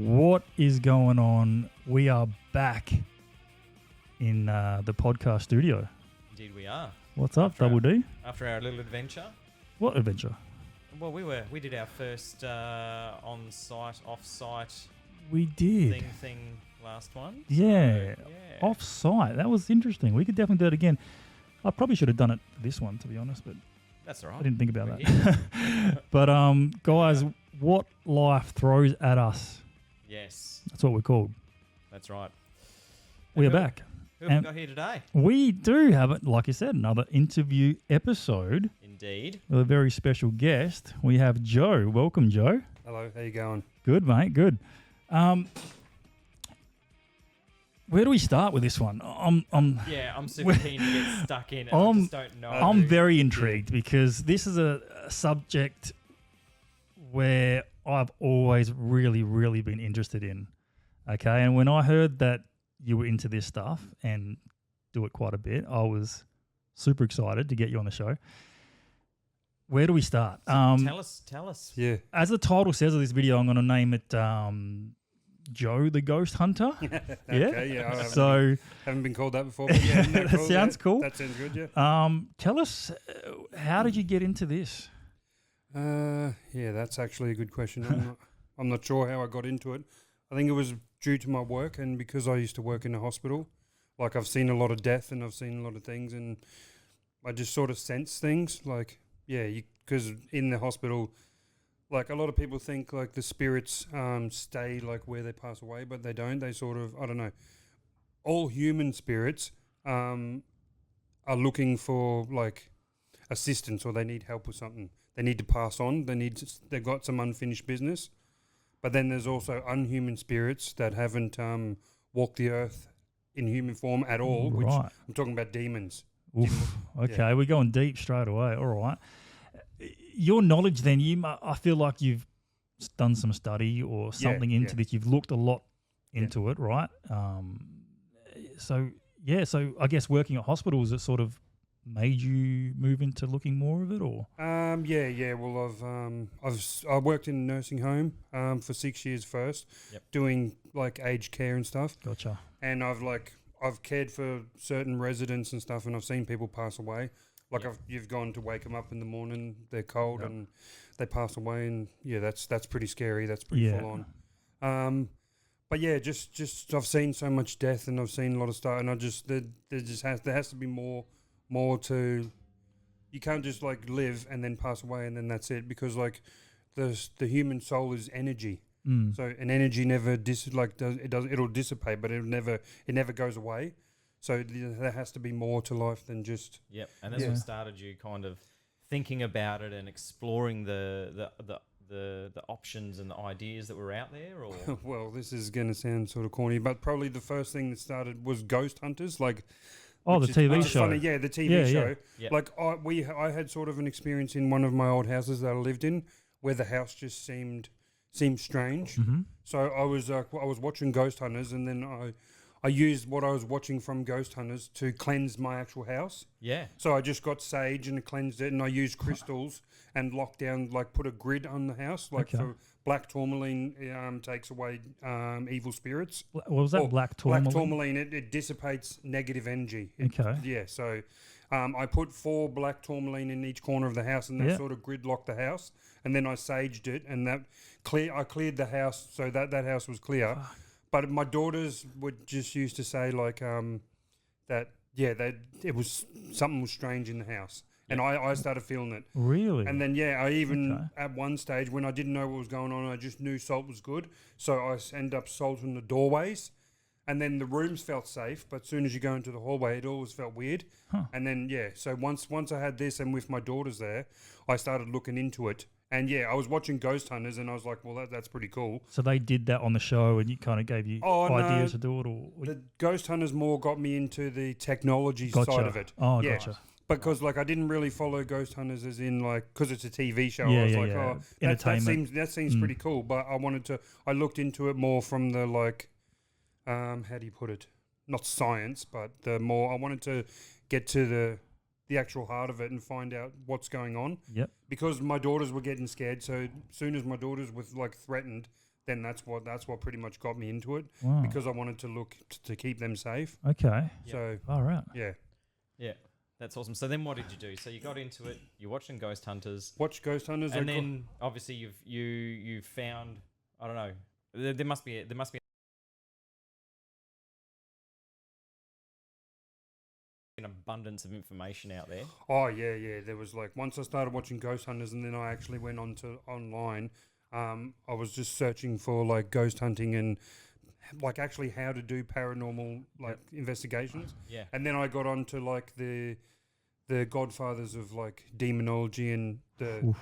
What is going on? We are back in the podcast studio. Indeed we are. What's up, Double D? After our little adventure. What adventure? Well, we did our first on-site, off-site We did. thing last one. Yeah. So, yeah. Off-site. That was interesting. We could definitely do it again. I probably should have done it for this one, to be honest, but That's all right. I didn't think about that. But guys, what life throws at us. Yes, That's what we're called. that's right. We are who- back. Who have And- we got here today? We do have, it, like you said, another interview episode Indeed. with a very special guest. We have Joe. Welcome, Joe. Hello, how you going? Good, mate. Good. Where do we start with this one? Yeah, I'm super keen to get stuck in. And I just don't know. I'm very intrigued because this is a subject where I've always really, really been interested in. Okay, and when I heard that you were into this stuff and do it quite a bit, I was super excited to get you on the show. Where do we start? Tell us. Yeah. As the title says of this video, I'm going to name it Joe the Ghost Hunter. Okay, yeah. I haven't been called that before. But yeah, no, That cool, sounds yeah. cool. That sounds good, yeah. Tell us, how did you get into this? Yeah, that's actually a good question. I'm not sure how I got into it. I think it was due to my work, and because I used to work in a hospital, like I've seen a lot of death and I've seen a lot of things, and I just sort of sense things. Like, yeah, because in the hospital, like a lot of people think like the spirits stay like where they pass away, but they don't. They sort of, I don't know. All human spirits are looking for like assistance, or they need help with something. They need to pass on. They've got some unfinished business. But then there's also unhuman spirits that haven't walked the earth in human form at all, which Right. I'm talking about demons. Oof. Okay, we're going deep straight away. All right. Your knowledge then, I feel like you've done some study or something into this. You've looked a lot into it, right? So I guess working at hospitals, it sort of made you move into looking more of it, or? Yeah. Well, I worked in a nursing home for 6 years first, doing like aged care and stuff. Gotcha. And I've cared for certain residents and stuff, and I've seen people pass away. Like you've gone to wake them up in the morning, they're cold and they pass away, and yeah, that's pretty scary. That's pretty full on. But yeah, just I've seen so much death, and I've seen a lot of stuff, and there has to be more to. You can't just like live and then pass away and then that's it, because like the human soul is energy. So an energy never it'll dissipate, but it never goes away. So there has to be more to life than just. Yep, and that's what started you kind of thinking about it and exploring the options and the ideas that were out there, or. Well, this is going to sound sort of corny, but probably the first thing that started was Ghost Hunters, like. Oh, the TV show. Funny, yeah, the TV show. Yeah. Like I had sort of an experience in one of my old houses that I lived in, where the house just seemed strange. Mm-hmm. So I was watching Ghost Hunters, and then I used what I was watching from Ghost Hunters to cleanse my actual house. Yeah. So I just got sage and cleansed it, and I used crystals and locked down, like put a grid on the house, like for black tourmaline takes away evil spirits. What was that? Black tourmaline? Black tourmaline, it dissipates negative energy. Okay. Yeah, so I put 4 black tourmaline in each corner of the house, and that sort of gridlocked the house. And then I saged it, and I cleared the house, so that house was clear. Fuck. But my daughters would just used to say like that it was something was strange in the house, and I started feeling it. Really? And then I even at one stage when I didn't know what was going on, I just knew salt was good, so I ended up salting the doorways, and then the rooms felt safe. But as soon as you go into the hallway, it always felt weird. And then so once I had this, and with my daughters there, I started looking into it. And I was watching Ghost Hunters, and I was like, well, that's pretty cool. So they did that on the show, and you kind of gave you ideas to do it? Or the Ghost Hunters more got me into the technology side of it. Oh, gotcha. Because like I didn't really follow Ghost Hunters as in like, because it's a TV show. I was like, oh, that seems pretty cool. But I looked into it more from the like, how do you put it? Not science, but I wanted to get to the actual heart of it and find out what's going on. Yep. Because my daughters were getting scared, so as soon as my daughters were like threatened, then that's what pretty much got me into it Wow. because I wanted to look to keep them safe. Okay. Yep. So All right. yeah, Yeah, that's awesome. So then, what did you do? So you got into it. You're watching Ghost Hunters, watch Ghost Hunters. and then obviously you found, I don't know. There must be an abundance of information out there. Oh yeah. There was like once I started watching Ghost Hunters, and then I actually went on to online. I was just searching for like ghost hunting and like actually how to do paranormal like investigations. Yeah. And then I got on to like the godfathers of like demonology and the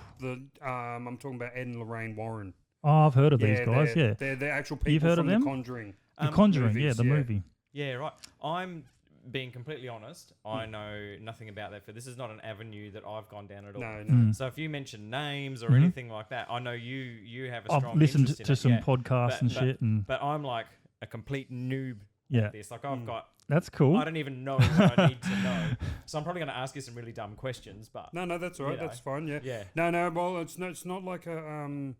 I'm talking about Ed and Lorraine Warren. Oh, I've heard of these guys. Yeah. They're actual people You've heard from of them? The Conjuring. The Conjuring. movies, the movie. Yeah, right. I'm being completely honest. I know nothing about that. This is not an avenue that I've gone down at all. No. So if you mention names or anything like that, I know you have a strong I've listened interest in to it. some Yeah. podcasts and shit, and But I'm like a complete noob yeah, at this. Like I've got, that's cool. I don't even know what I need to know. So I'm probably going to ask you some really dumb questions. But No, that's all right. You know. That's fine. Yeah. yeah, No. Well, it's not like a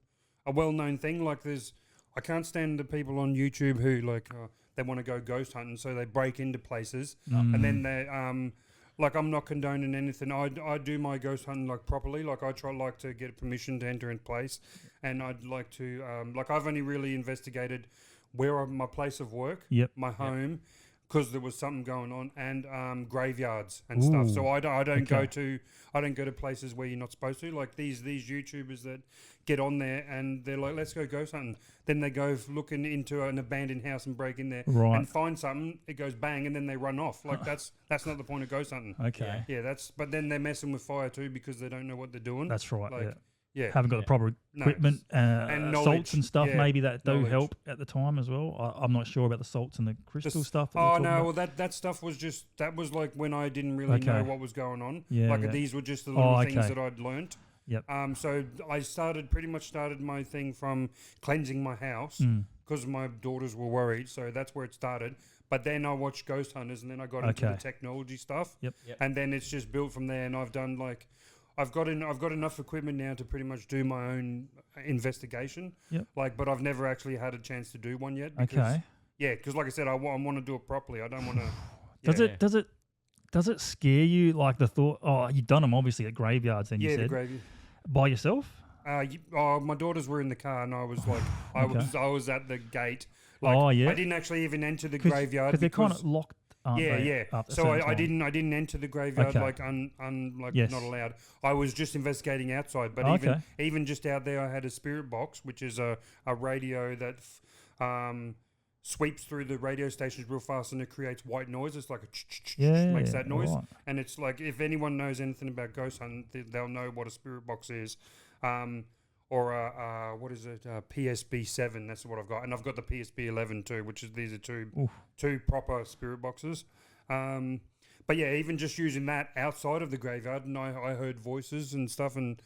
well-known thing. Like I can't stand the people on YouTube who like they want to go ghost hunting, so they break into places and then they like I'm not condoning anything. I do my ghost hunting like properly. Like I like to get permission to enter in place, and I'd like to like I've only really investigated where my place of work, my home, because there was something going on, and graveyards and stuff. So I don't go to places where you're not supposed to. Like these YouTubers that get on there and they're like, let's go ghost hunting. Then they go looking into an abandoned house and break in there and find something. It goes bang, and then they run off. Like that's not the point of ghost hunting. Okay. Yeah, but then they're messing with fire too because they don't know what they're doing. That's right. Like, yeah. Haven't got the proper equipment and salts and stuff. yeah, Maybe that do knowledge. help at the time as well. I'm not sure about the salts and the crystal stuff. Oh no, well that stuff was like when I didn't really know what was going on. These were just the little things that I'd learnt. Yep. So I pretty much started my thing from cleansing my house because my daughters were worried. So that's where it started. But then I watched Ghost Hunters, and then I got into the technology stuff. Yep. And then it's just built from there. And I've done like, I've got enough equipment now to pretty much do my own investigation. Yep. Like, but I've never actually had a chance to do one yet. Because, yeah, because like I said, I want to do it properly. I don't want to. Does it scare you, like the thought? Oh, you've done them obviously at graveyards. Then you said the graveyard. By yourself. My daughters were in the car, and I was like, I was at the gate. Like, I didn't actually even enter the graveyard because they're kind of locked. Yeah. So I didn't enter the graveyard like not allowed. I was just investigating outside, but even just out there, I had a spirit box, which is a radio that sweeps through the radio stations real fast, and it creates white noise. It's like makes that noise, and it's like if anyone knows anything about ghost hunting, they'll know what a spirit box is. Or what is it? PSB 7. That's what I've got, and I've got the PSB 11 too, which is these are two proper spirit boxes. But yeah, even just using that outside of the graveyard, and I heard voices and stuff, and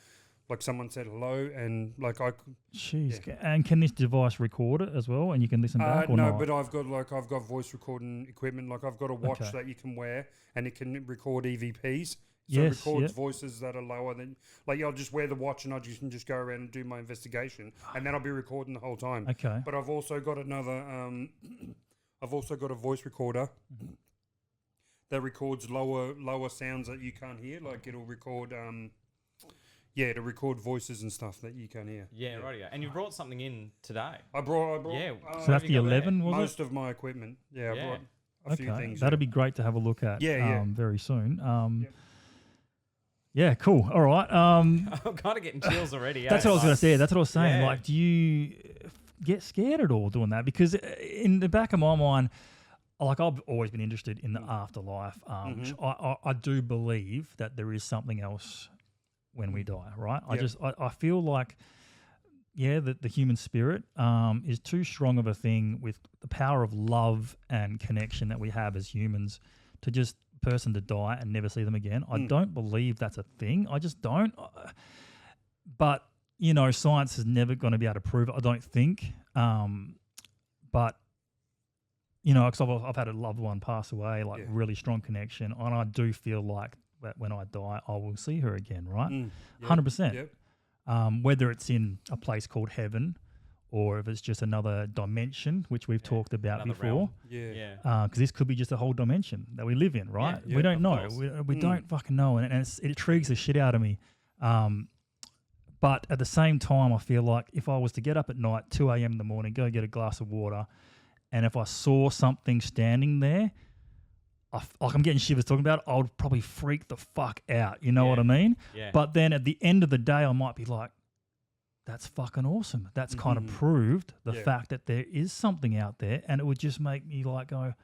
like someone said hello, and like I. Jeez, and can this device record it as well, and you can listen back? Or no, not? but I've got voice recording equipment. Like I've got a watch that you can wear, and it can record EVPs. So it records voices that are lower than, like I'll just wear the watch and I can just go around and do my investigation, and then I'll be recording the whole time. Okay. But I've also got another, I've also got a voice recorder that records lower sounds that you can't hear. Like it'll record, to record voices and stuff that you can't hear. Yeah, right. And you brought something in today. I brought. Yeah. So that's the 11, was it? Most of my equipment. Yeah, I brought a few things. That'd be great to have a look at. Very soon. Yep. Yeah, cool. All right. I'm kind of getting chills already. That's what I was going to say. That's what I was saying. Yeah. Like, do you get scared at all doing that? Because in the back of my mind, like I've always been interested in the afterlife. I do believe that there is something else when we die, right? I feel like, that the human spirit is too strong of a thing with the power of love and connection that we have as humans to just person to die and never see them again. I don't believe that's a thing. I just don't. But, science is never going to be able to prove it, I don't think. But, because I've had a loved one pass away, really strong connection, and I do feel like that when I die, I will see her again, right? 100%. Yep. Whether it's in a place called heaven or if it's just another dimension, which we've talked about Another before. realm. Yeah. Because this could be just a whole dimension that we live in, right? Yeah, we don't of know. course. We don't fucking know, and it intrigues the shit out of me. But at the same time, I feel like if I was to get up at night, 2 a.m. in the morning, go get a glass of water, and if I saw something standing there, like I'm getting shivers talking about it, I would probably freak the fuck out. You know what I mean? Yeah. But then at the end of the day, I might be like, that's fucking awesome. That's kind of proved the fact that there is something out there, and it would just make me like go,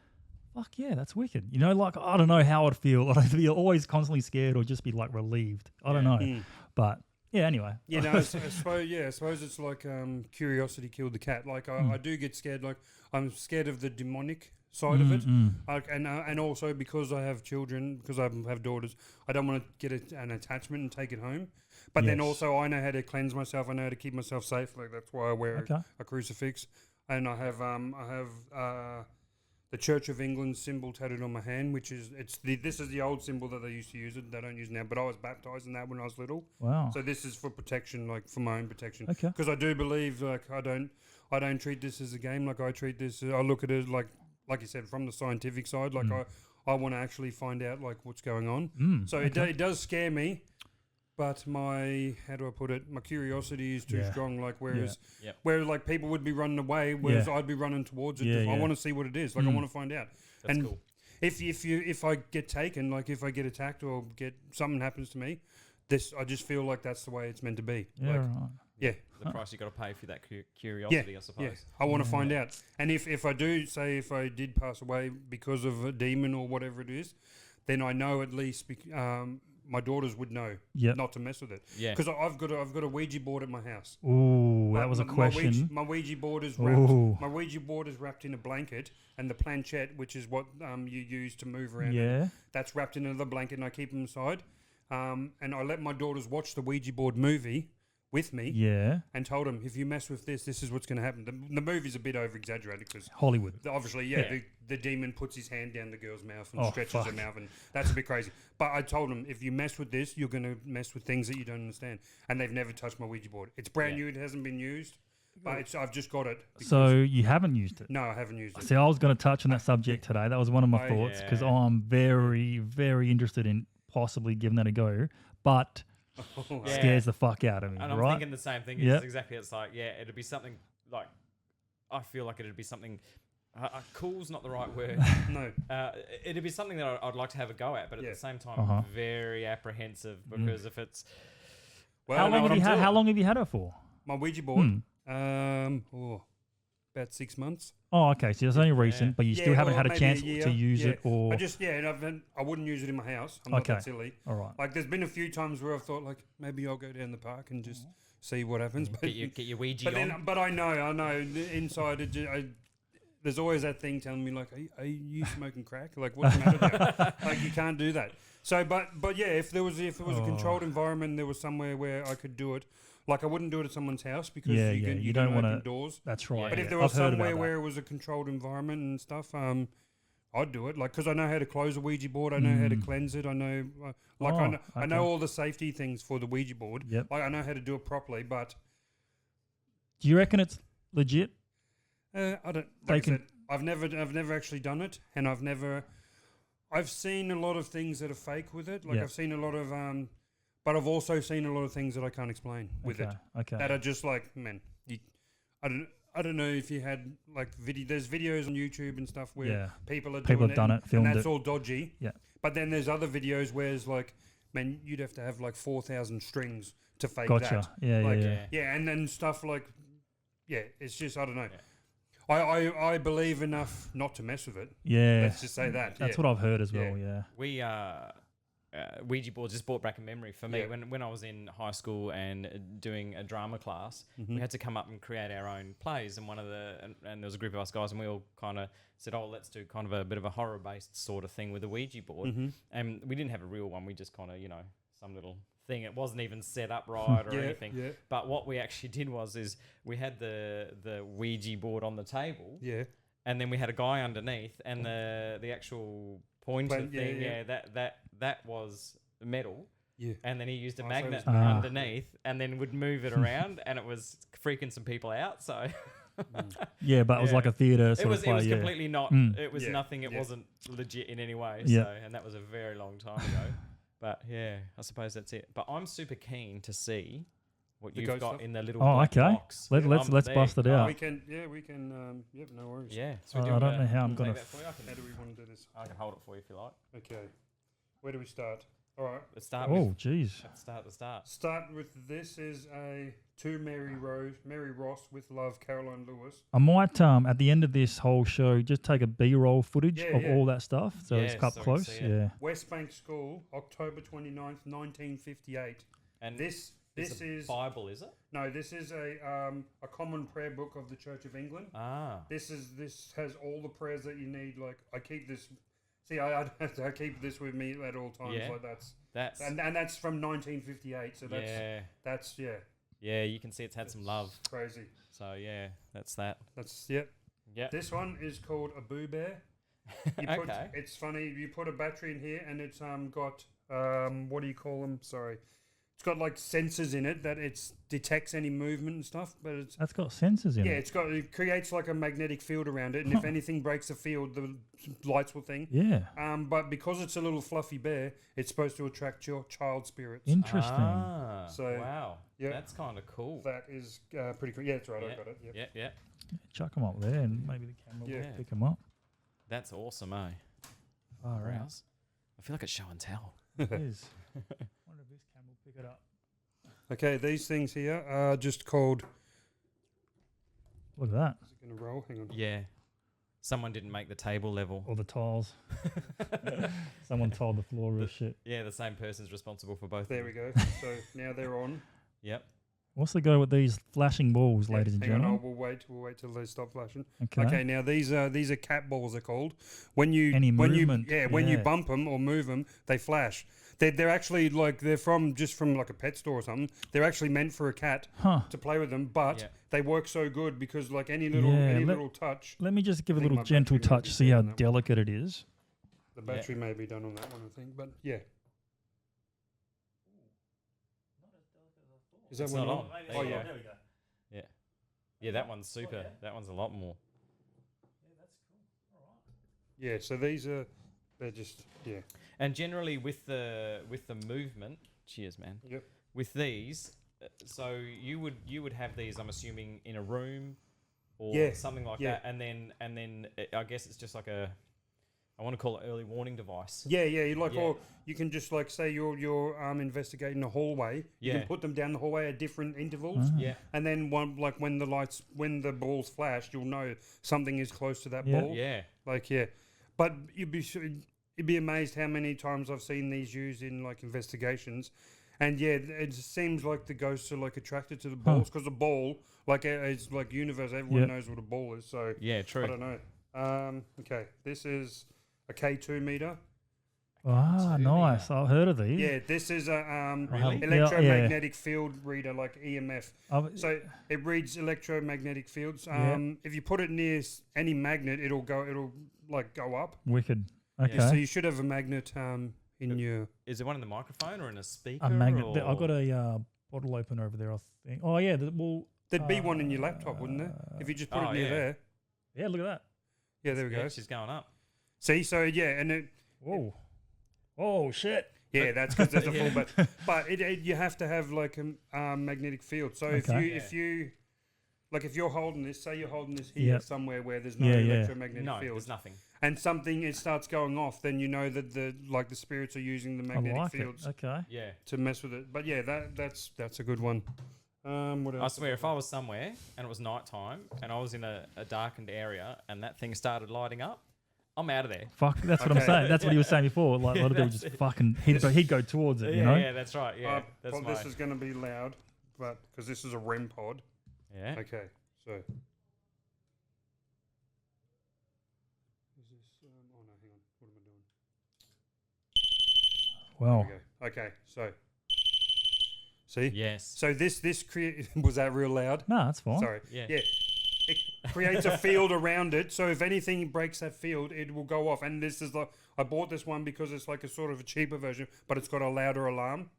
fuck yeah, that's wicked. You know, like I don't know how I'd feel. I'd be always constantly scared or just be like relieved. I don't know. But yeah, anyway. Yeah, no, I suppose it's like curiosity killed the cat. Like I do get scared. Like I'm scared of the demonic side of it, and also because I have children, because I have daughters, I don't want to get an attachment and take it home. But then also I know how to cleanse myself. I know how to keep myself safe. Like that's why I wear a crucifix, and I have the Church of England symbol tattooed on my hand, which is this is the old symbol that they used to use. They don't use now, but I was baptized in that when I was little. Wow. So this is for protection, like for my own protection. Okay. Because I do believe, like I don't treat this as a game. Like I treat this, I look at it like you said, from the scientific side. Like I want to actually find out like what's going on. So it does scare me. But how do I put it? My curiosity is too strong. Like whereas like people would be running away, whereas I'd be running towards it. I want to see what it is. Like I want to find out. That's cool. If I get taken, like if I get attacked or something happens to me, I just feel like that's the way it's meant to be. Yeah, like, right. Yeah. The price you got to pay for that curiosity, I suppose. Yeah. I want to find out. And if I do, say if I did pass away because of a demon or whatever it is, then I know at least my daughters would know not to mess with it. Yeah. Because I've got a Ouija board at my house. Ooh, that was a question. My Ouija board is wrapped. My Ouija board is wrapped in a blanket, and the planchette, which is what you use to move around, that's wrapped in another blanket, and I keep them aside. And I let my daughters watch the Ouija board movie with me, and told them, if you mess with this is what's going to happen. The movie's a bit over exaggerated because Hollywood, obviously, the demon puts his hand down the girl's mouth and stretches her mouth, and that's a bit crazy. But I told them, if you mess with this, you're going to mess with things that you don't understand, and they've never touched my Ouija board. It's brand new; it hasn't been used, but I've just got it. So you haven't used it? No, I haven't used it. See, I was going to touch on that subject today. That was one of my thoughts because I'm very, very interested in possibly giving that a go, but scares the fuck out of me. And I'm thinking the same thing. It's exactly. It's like, it'd be something like, I feel like it'd be something. Cool's not the right word. No. It'd be something that I'd like to have a go at, but at the same time, I'm very apprehensive because if it's. Well, how long have you had it for? My Ouija board. About 6 months. Oh, okay. So it's only recent, but you still haven't had a chance to use it, or and I wouldn't use it in my house. I'm not that silly. All right. Like, there's been a few times where I've thought, like, maybe I'll go down the park and just see what happens. But get your Ouija on. But I know. Inside, there's always that thing telling me, like, are you smoking crack? Like, what's the matter there? Like, you can't do that. So, but yeah, if it was a controlled environment, there was somewhere where I could do it. Like, I wouldn't do it at someone's house because you don't want to open doors. That's right. But if there was somewhere where it was a controlled environment and stuff, I'd do it. Like, because I know how to close a Ouija board. I know how to cleanse it. I know, I know all the safety things for the Ouija board. Yep. Like, I know how to do it properly. But do you reckon it's legit? I don't. Like I said, I've never actually done it, and I've seen a lot of things that are fake with it. Like, I've seen a lot of but I've also seen a lot of things that I can't explain with it. Okay. That are just like, man, I don't know if you had like there's videos on YouTube and stuff where people have done it, filmed and that's it. all dodgy. Yeah. But then there's other videos where it's like, man, you'd have to have like 4,000 strings to fake Gotcha. that. Yeah, and then stuff like, it's just, I don't know. Yeah. I believe enough not to mess with it. Yeah. Let's just say that. That's what I've heard as well, We Ouija boards just brought back a memory for me when I was in high school and doing a drama class. We had to come up and create our own plays, and and there was a group of us guys, and we all kind of said, let's do kind of a bit of a horror based sort of thing with a Ouija board. And we didn't have a real one. We just kind of some little thing. It wasn't even set up right or anything. Yeah. But what we actually did is we had the Ouija board on the table. Yeah. And then we had a guy underneath, and the actual pointer thing, that was metal. Yeah. And then he used a Oh, so magnet it's underneath and then would move it around and it was freaking some people out. So Yeah, but it was Yeah. like a theatre it sort was of play. it was yeah. completely not. Mm. It was Yeah, nothing. It yeah. wasn't legit in any way. Yeah. So and that was a very long time ago. But yeah, I suppose that's it. But I'm super keen to see what The you've ghost got stuff? in the little Oh, black okay. box. Let's There bust you it go. out. We can, yep, no worries. Yeah. I do you don't wanna- know how I'm take gonna that for you? How do we want to do this? I can hold it for you if you like. Okay. Where do we start? All right. Let's start Oh, with jeez. let's start at the start. Start with this is a to Mary Ross with love, Caroline Lewis. I might at the end of this whole show just take a B-roll footage Yeah, of yeah. all that stuff, so it's Yeah, up so we can close. see it. Yeah. West Bank School, October 29th, 1958. And This it's a is Bible, is it? no, this is a common prayer book of the Church of England. Ah. This has all the prayers that you need. Like I keep this. See, I keep this with me at all times. Yeah. Like That's and that's from 1958. So that's yeah. Yeah, you can see it's had some love. crazy. So yeah, that's that. That's yep. Yeah. This one is called a Boo Bear. You put, Okay. It's funny. You put a battery in here, and it's got what do you call them? Sorry, it's got like sensors in it that it detects any movement and stuff. But it's That's got sensors in yeah, it. it creates like a magnetic field around it, and if anything breaks the field, the lights will thing. Yeah. But because it's a little fluffy bear, it's supposed to attract your child spirits. Interesting. Ah, So, wow. yeah. That's kind of cool. That is pretty cool. Yeah, that's right. Yeah. I got it. Yep. Yeah, yeah. Chuck them up there, and maybe the camera Yeah. will pick them up. That's awesome, eh? All right. Rouse. I feel like it's show and tell. It is. Wonder if this camera will pick it up. Okay, these things here are just called. Look at that. Is it going to roll? Hang on. Yeah. Someone didn't make the table level. Or the tiles. Someone tiled the floor real shit. Yeah, the same person's responsible for both. There of we them. go. So now they're on. Yep. What's the go with these flashing balls, Yeah, ladies and hang on, gentlemen? we'll wait till they stop flashing. Okay. Okay, now these are cat balls. They're called. When you Any when movement, you when you yeah. bump them or move them, they flash. They're actually like they're from like a pet store or something. They're actually meant for a cat Huh. to play with them, but Yeah. they work so good because like any little Yeah, little touch, Let me just give a I think little my gentle battery may touch, be see dead how on that one. delicate it is. the battery may be done on that one, I think. But yeah. Is that It's one not on? on. Oh yeah. There we go. Yeah. Yeah, that one's super. That one's a lot more. Yeah. So they're just yeah. And generally with the movement, cheers, man. Yep. With these, so you would have these, I'm assuming, in a room or Yeah, something like yeah. that, and then I guess it's just like I want to call it early warning device. Yeah, yeah. You like, Yeah. or you can just like say you're investigating a hallway. You Yeah. can put them down the hallway at different intervals, Yeah. and then when the balls flash, you'll know something is close to that Yeah. ball. Yeah. Like yeah, but you'd be amazed how many times I've seen these used in like investigations, and yeah, it seems like the ghosts are like attracted to the balls because the ball like it's like universe. Everyone Yeah. knows what a ball is, so Yeah, true. I don't know. Okay, this is a K2 meter. Ah, Two nice. I've heard of these. Yeah, this is a Really? Yeah, electromagnetic field reader, like EMF. I've- So it reads electromagnetic fields. Yeah. If you put it near any magnet, it'll like go up. Wicked. Okay. Yeah. So you should have a magnet in your. Is it one in the microphone or in a speaker? A magnet. Or? I've got a bottle opener over there, I think. Oh, yeah. Well, There'd be one in your laptop, wouldn't there? If you just put oh, it near yeah. there. yeah, look at that. Yeah, there we Yeah, go. she's going up. See, so yeah, and it. Whoa. Oh, shit. Yeah, that's because there's a Yeah. full. But you have to have like a magnetic field. So Okay. if you like if you're holding this, say you're holding this here Yep. somewhere where there's no Yeah, yeah. electromagnetic No, field, there's nothing. and something it starts going off, then you know that the spirits are using the I magnetic like fields it. Okay. Yeah. to mess with it. But yeah, that's a good one. What I else? swear, if I was somewhere and it was night time and I was in a darkened area and that thing started lighting up, I'm out of there. Fuck, that's what I'm Okay. saying. That's what he was saying before. Like, a lot of people just fucking, he'd go towards it, you know? Yeah, that's right. Yeah, that's well, my. this is going to be loud, but because this is a REM pod. Yeah. Okay, so. Is this? Oh no, hang on. What am I doing? Wow. There we go. Okay, so. See. Yes. So this was that real loud? No, that's fine. Sorry. Yeah. Yeah. It creates a field around it, so if anything breaks that field, it will go off. And this is like I bought this one because it's like a sort of a cheaper version, but it's got a louder alarm.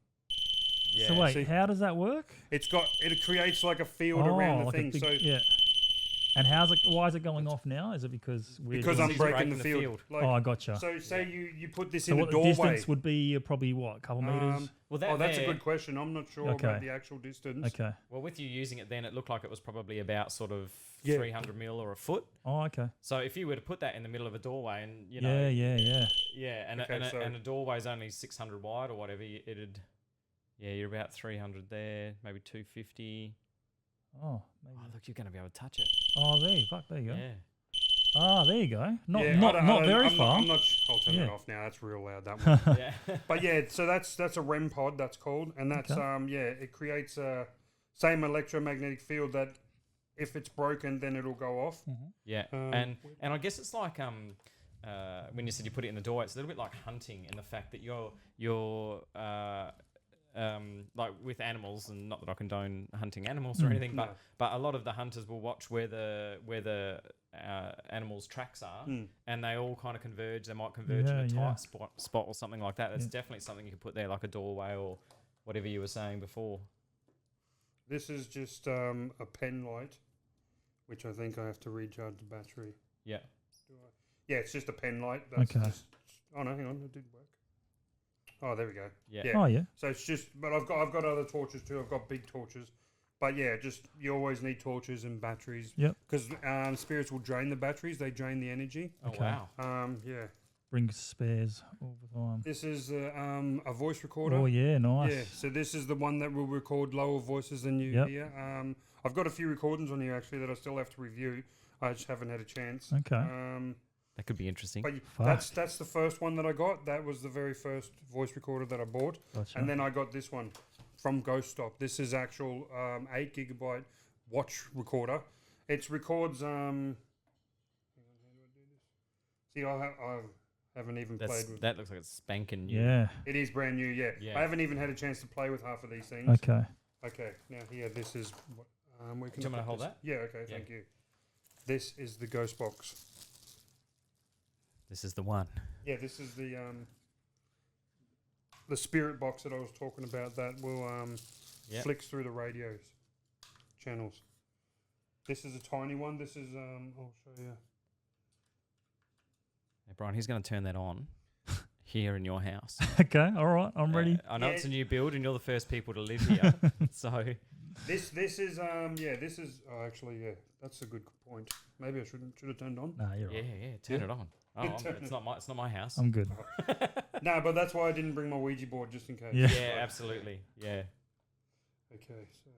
Yeah. So wait, See? how does that work? It creates like a field around the like a thing. big- So yeah. And why is it going off now? Is it because we're because doing- I'm He's breaking the breaking the field. field. Like, Oh, I gotcha. so say you put this So in a what the doorway. distance would be? Probably what, a couple meters? Well, That's a there- good question. I'm not sure Okay. about the actual distance. Okay. Well, with you using it, then it looked like it was probably about sort of Yeah. 300 mil or a foot. Oh, okay. So if you were to put that in the middle of a doorway, and you know, Yeah. and Okay, so- a doorway is only 600 wide or whatever, it'd you're about 300 there, maybe 250. Oh, maybe. Oh, look, you're going to be able to touch it. Oh, there you go. Yeah. Ah, there you go. Not Yeah, not I don't- not very I'm far. I'll turn Yeah. it off now. That's real loud. That one. Yeah. But yeah, so that's a REM pod. That's called, and that's Okay. it creates a same electromagnetic field that if it's broken, then it'll go off. Yeah, and I guess it's like when you said you put it in the doorway, it's a little bit like hunting in the fact that you're like with animals, and not that I condone hunting animals or anything, No. but a lot of the hunters will watch where the animals' tracks are, and they all kind of converge. They might converge in a tight spot or something like that. That's definitely something you could put there, like a doorway or whatever you were saying before. This is just a pen light, which I think I have to recharge the battery. Yeah. Yeah, it's just a pen light. That's Okay. Oh no, hang on, it did work. Oh, there we go. Yeah. Oh, yeah. So it's just, but I've got other torches too. I've got big torches, but yeah, just you always need torches and batteries. Yep. Because spirits will drain the batteries. They drain the energy. Oh, Okay. wow. Yeah. Bring spares all the time. This is a voice recorder. Oh, yeah, nice. Yeah, so this is the one that will record lower voices than you Yep. hear. I've got a few recordings on here actually that I still have to review. I just haven't had a chance. Okay. That could be interesting. But Fuck. that's the first one that I got. That was the very first voice recorder that I bought. Gotcha. And then I got this one from Ghost Stop. This is actual 8 gigabyte watch recorder. It records. Hang on, how do I do this? See, I haven't even played with. That looks like it's spanking new. Yeah. It is brand new. Yeah. Yeah. I haven't even had a chance to play with half of these things. Okay. Okay, now here, this is. Where can Do you I want me to put hold this? that? Yeah. Okay. Yeah. Thank you. This is the Ghost Box. This is the one. Yeah, this is the spirit box that I was talking about that will flicks through the radios channels. This is a tiny one. This is I'll show you. Hey, Brian, he's going to turn that on here in your house. Okay. All right. I'm ready. I know Yeah. it's a new build, and you're the first people to live here. So This is this is actually that's a good point. Maybe I should have turned on. Nah, you're yeah, right. turn it on. Oh, Turn it's not my house. I'm good. No, but that's why I didn't bring my Ouija board just in case. Yeah. Yeah, absolutely. Yeah. Okay, so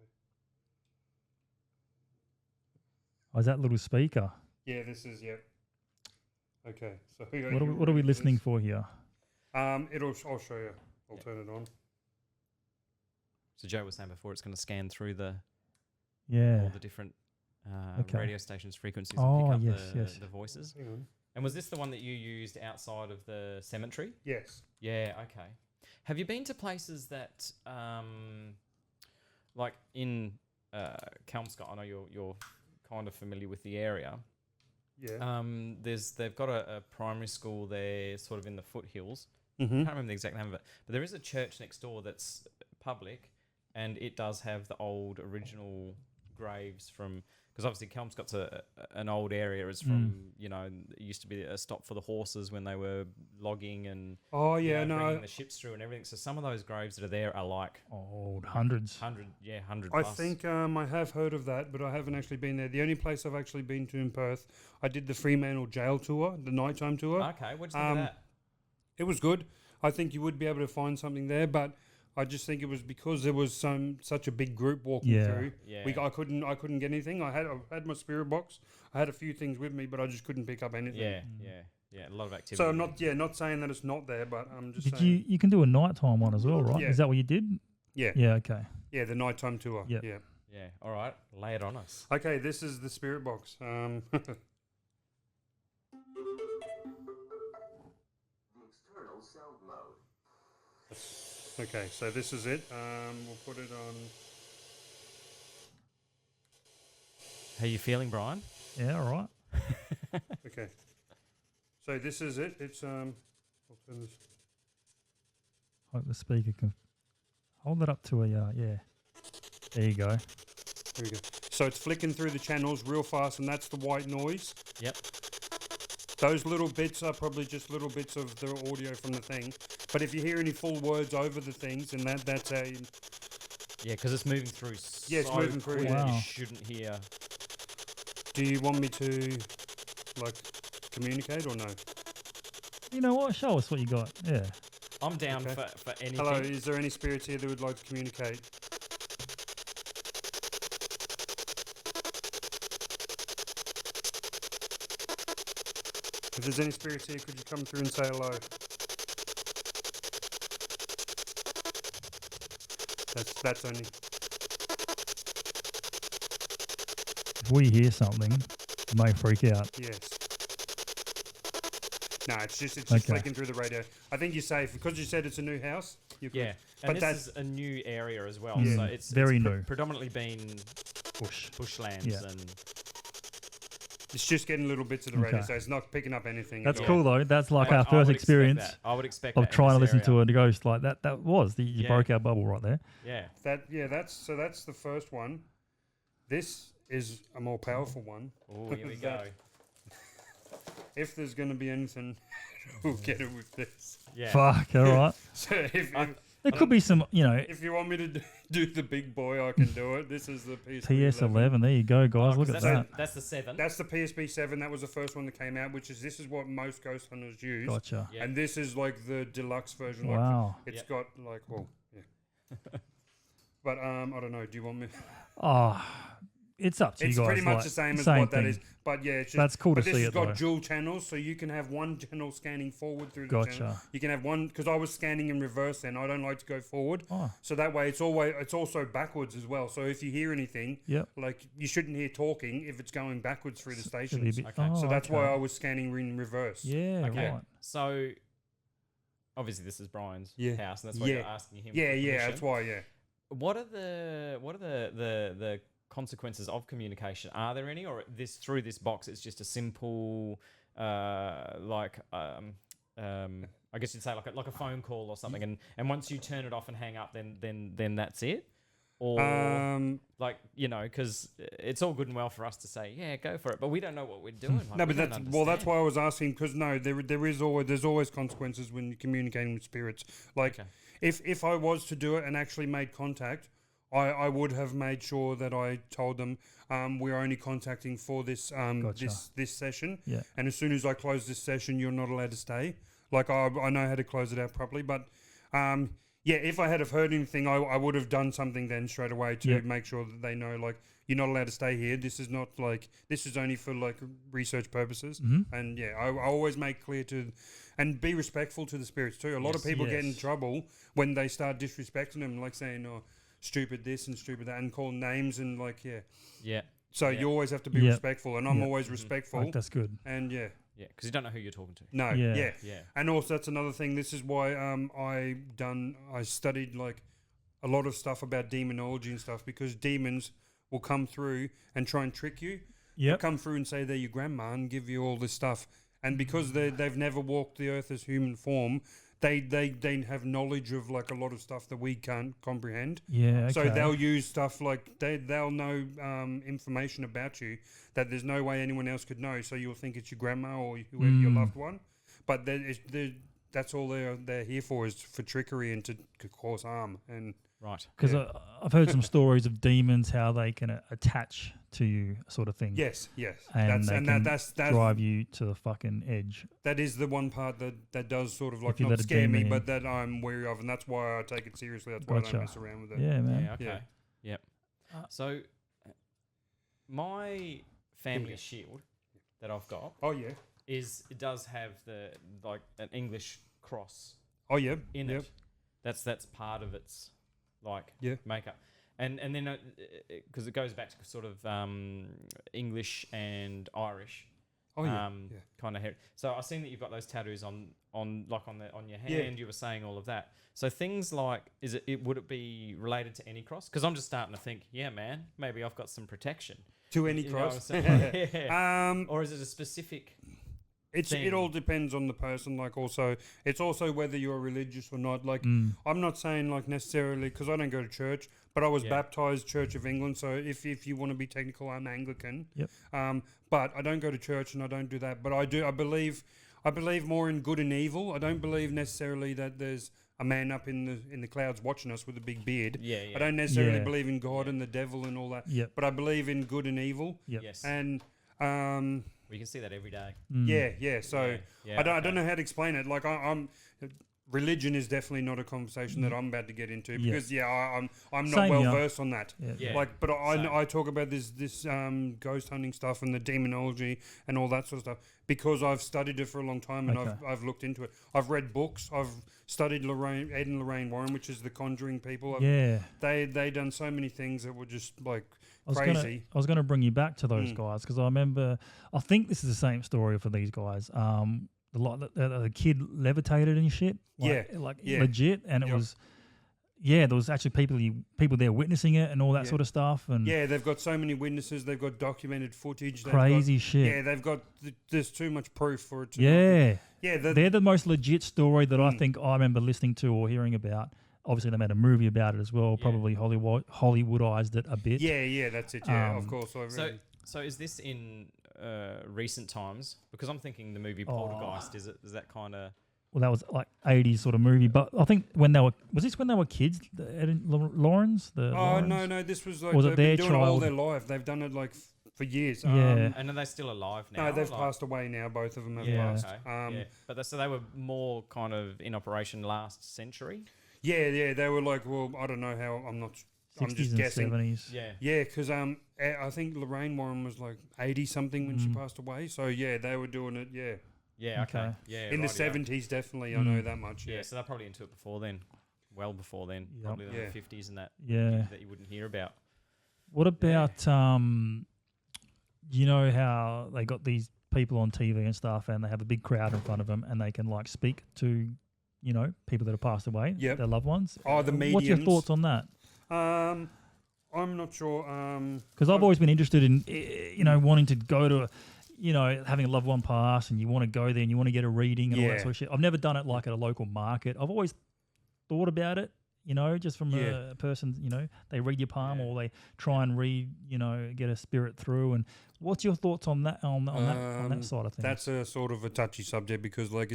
Oh, is that little speaker? yeah, this is Okay, so What are we listening for here? I'll show you. I'll turn it on. So Joe was saying before, it's going to scan through all Yeah. the different Okay. radio stations' frequencies Oh, and pick up yes. the voices. Hang on. And was this the one that you used outside of the cemetery? Yes. Yeah, okay. Have you been to places that, like in Kelmscott? I know you're kind of familiar with the area. Yeah. They've got a primary school there, sort of in the foothills. Mm-hmm. I can't remember the exact name of it, but there is a church next door that's public, and it does have the old original graves from. Because obviously Kelmscott's an old area. It's from, it used to be a stop for the horses when they were logging and Oh yeah, bringing no. the ships through and everything. So some of those graves that are there are like Old hundreds. 100 I plus. think I have heard of that, but I haven't actually been there. The only place I've actually been to in Perth, I did the Fremantle jail tour, the nighttime tour. Okay, what do you think of that? It was good. I think you would be able to find something there, but I just think it was because there was such a big group walking Yeah. through. Yeah. I couldn't get anything. I had my spirit box. I had a few things with me, but I just couldn't pick up anything. Yeah, a lot of activity. So I'm not saying that it's not there, but I'm just Did saying. you can do a nighttime one as well, right? Yeah. Is that what you did? Yeah. Yeah. Okay. Yeah, the nighttime tour. Yep. Yeah. Yeah, all right, lay it on us. Okay, this is the spirit box. The external sound mode. Okay, so this is it. We'll put it on. How you feeling, Brian? Yeah. All right. Okay, so this is it. It's I'll turn this. Hope the speaker can Hold it up to a yeah. There you go. There we go. So it's flicking through the channels real fast, and that's the white noise. Yep. Those little bits are probably just little bits of the audio from the thing. But if you hear any full words over the things, and that's how you... Yeah, because it's moving through. Yeah, it's moving through. quick, Wow. You shouldn't hear. Do you want me to, like, communicate or no? You know what? Show us what you got. Yeah. I'm down Okay. for anything. Hello, is there any spirits here that would like to communicate? If there's any spirits here, could you come through and say hello? That's only... If we hear something, we may freak out. Yes. No, it's just Okay. flicking through the radio. I think you're safe because you said it's a new house. You're good. Yeah, But and that's- this is a new area as well. Yeah. So it's Very it's new. Predominantly been Push. bushlands Yeah. and It's just getting little bits of the radio, Okay. so it's not picking up anything. That's at cool all. though. That's like I- our I first would expect experience that. I would expect of that in trying to this listen to area. a ghost like that. That was you Yeah. broke our bubble right there. Yeah. That's the first one. This is a more powerful one. Oh, here we go. That- If there's going to be anything, we'll get it with this. Yeah. Fuck. All right. So if There could be some, if you want me to do the big boy, I can do it. This is the PS11. There you go, guys. Oh, Look 'cause at that's that. That's the 7. That's the PSP 7. That was the first one that came out, this is what most ghost hunters use. Gotcha. Yeah. And this is like the deluxe version. Wow. It's Yeah. got like, well, yeah. But I don't know. Do you want me? Oh, it's up to It's you guys. pretty much like, the same as same what that thing. is. But yeah, it's just, That's cool to but this see has it got though. dual channels, so you can have one channel scanning forward through the channel. Gotcha. You can have one because I was scanning in reverse. Then I don't like to go forward, Oh, so that way it's also backwards as well. So if you hear anything, yep. like you shouldn't hear talking if it's going backwards through the It'll be a stations. bit- Okay. oh, So that's okay. why I was scanning in reverse. Yeah. Okay. Right. So, obviously, this is Brian's Yeah. house, and that's why Yeah. you're asking him. Yeah, for yeah, permission. that's why. Yeah. What are the consequences of communication? Are there any, or through this box, it's just a simple, I guess you'd say like a phone call or something, and once you turn it off and hang up, then that's it, or because it's all good and well for us to say, yeah, go for it, but we don't know what we're doing. Like, No, we but don't that's understand. why I was asking because no, there's always consequences when you're communicating with spirits. Like Okay. if I was to do it and actually made contact, I would have made sure that I told them we're only contacting for this Gotcha. this session, Yeah. and as soon as I close this session, you're not allowed to stay. Like I know how to close it out properly, but yeah, if I had have heard anything, I would have done something then straight away to Yeah. make sure that they know, like, you're not allowed to stay here. This is not like, this is only for like research purposes. Mm-hmm. And yeah, I always make clear and be respectful to the spirits too. A lot of Yes. people get in Yes. trouble when they start disrespecting them, like saying, oh, stupid this and stupid that, and calling names and like, yeah. Yeah, So Yeah. you always have to be Yep. respectful, and I'm Yep. always respectful. Like, that's good. And yeah, yeah, because you don't know who you're talking to. no, Yeah. yeah. Yeah, And also, that's another thing. This is why I studied like a lot of stuff about demonology and stuff, because demons will come through and try and trick you. They'll Yep. come through and say they're your grandma and give you all this stuff. And because they've never walked the earth as human form, they have knowledge of like a lot of stuff that we can't comprehend. Yeah. Okay. So they'll use stuff like they'll know information about you that there's no way anyone else could know. So you'll think it's your grandma or whoever your Mm. loved one, but that's all they're here for, is for trickery and to cause harm. And right. Because Yeah. I've heard some stories of demons, how they can attach to you, sort of thing. yes, And that's drive you to the fucking edge. that is the one part that does sort of like If you not let a scare me, demon in. but that I'm wary of, and that's why I take it seriously. That's why I Gotcha. don't mess around with it. Yeah, man. Yeah, okay. Yeah. Yep. Uh, So, my family Yeah. shield that I've got Oh yeah. it does have an English cross Oh yeah. in Yep. it. That's part of its Yeah. makeup, and then because it goes back to sort of English and Irish. Oh yeah. Yeah. Kind of hair. So I've seen that you've got those tattoos on your hand. Yeah. You were saying all of that. So things like, would it be related to any cross? Because I'm just starting to think, yeah, man, maybe I've got some protection. To any You know what I'm cross. saying? Yeah. Um, Or is it a specific? thing. It all depends on the person. Like also, it's also whether you're religious or not. Like I'm not saying like necessarily because I don't go to church, but I was baptized Church of England. So if you want to be technical, I'm Anglican. Yep. But I don't go to church and I don't do that. But I do. I believe more in good and evil. I don't believe necessarily that there's a man up in the clouds watching us with a big beard. I don't necessarily believe in God and the devil and all that. Yep. But I believe in good and evil. Yep. Yes. And we can see that every day. yeah. So I don't know how to explain it. Like I'm, religion is definitely not a conversation that I'm about to get into because I'm not Same well here. versed on that. Yeah. Like, but I talk about this ghost hunting stuff and the demonology and all that sort of stuff because I've studied it for a long time and I've looked into it. I've read books. I've studied Ed and Lorraine Warren, which is the Conjuring people. They done so many things that were just like crazy. I was gonna bring you back to those guys because I remember. I think this is the same story for these guys. The kid levitated and shit. Legit, and it was. Yeah, there was actually people there witnessing it and all that sort of stuff. And they've got so many witnesses. They've got documented footage. Crazy shit. Yeah, they've got. There's too much proof for it. They're the most legit story that I think I remember listening to or hearing about. Obviously, they made a movie about it as well. Probably Hollywoodized it a bit. Yeah, that's it. Yeah, of course. So is this in recent times? Because I'm thinking the movie Poltergeist. Is that kind of? Well, that was like 80s sort of movie, but I think when they were kids, Lawrence? No, this was like was they've it their been doing it all child? their life. They've done it like for years. Yeah. And are they still alive now? No, they've passed away now. Both of them have passed. Okay. But so they were more kind of in operation last century. Yeah, they were like, well, I don't know how. I'm 60s just and guessing. 70s. Yeah, because I think Lorraine Warren was like 80 something when she passed away. So yeah, they were doing it. Yeah. Yeah. Okay. Yeah. In the 70s, definitely. I know that much. Yeah. So they're probably into it before then. Well before then. Yep. Probably the 50s and that. Yeah. That you wouldn't hear about. What about you know how they got these people on TV and stuff, and they have a big crowd in front of them, and they can like speak to, people that have passed away, their loved ones. Oh, the mediums. What's your thoughts on that? I'm not sure. Because I've always been interested in, wanting to go to, having a loved one pass, and you want to go there and you want to get a reading and all that sort of shit. I've never done it like at a local market. I've always thought about it, just from a person, they read your palm or they try and read, get a spirit through. And what's your thoughts on that on that side of things? That's a sort of a touchy subject because like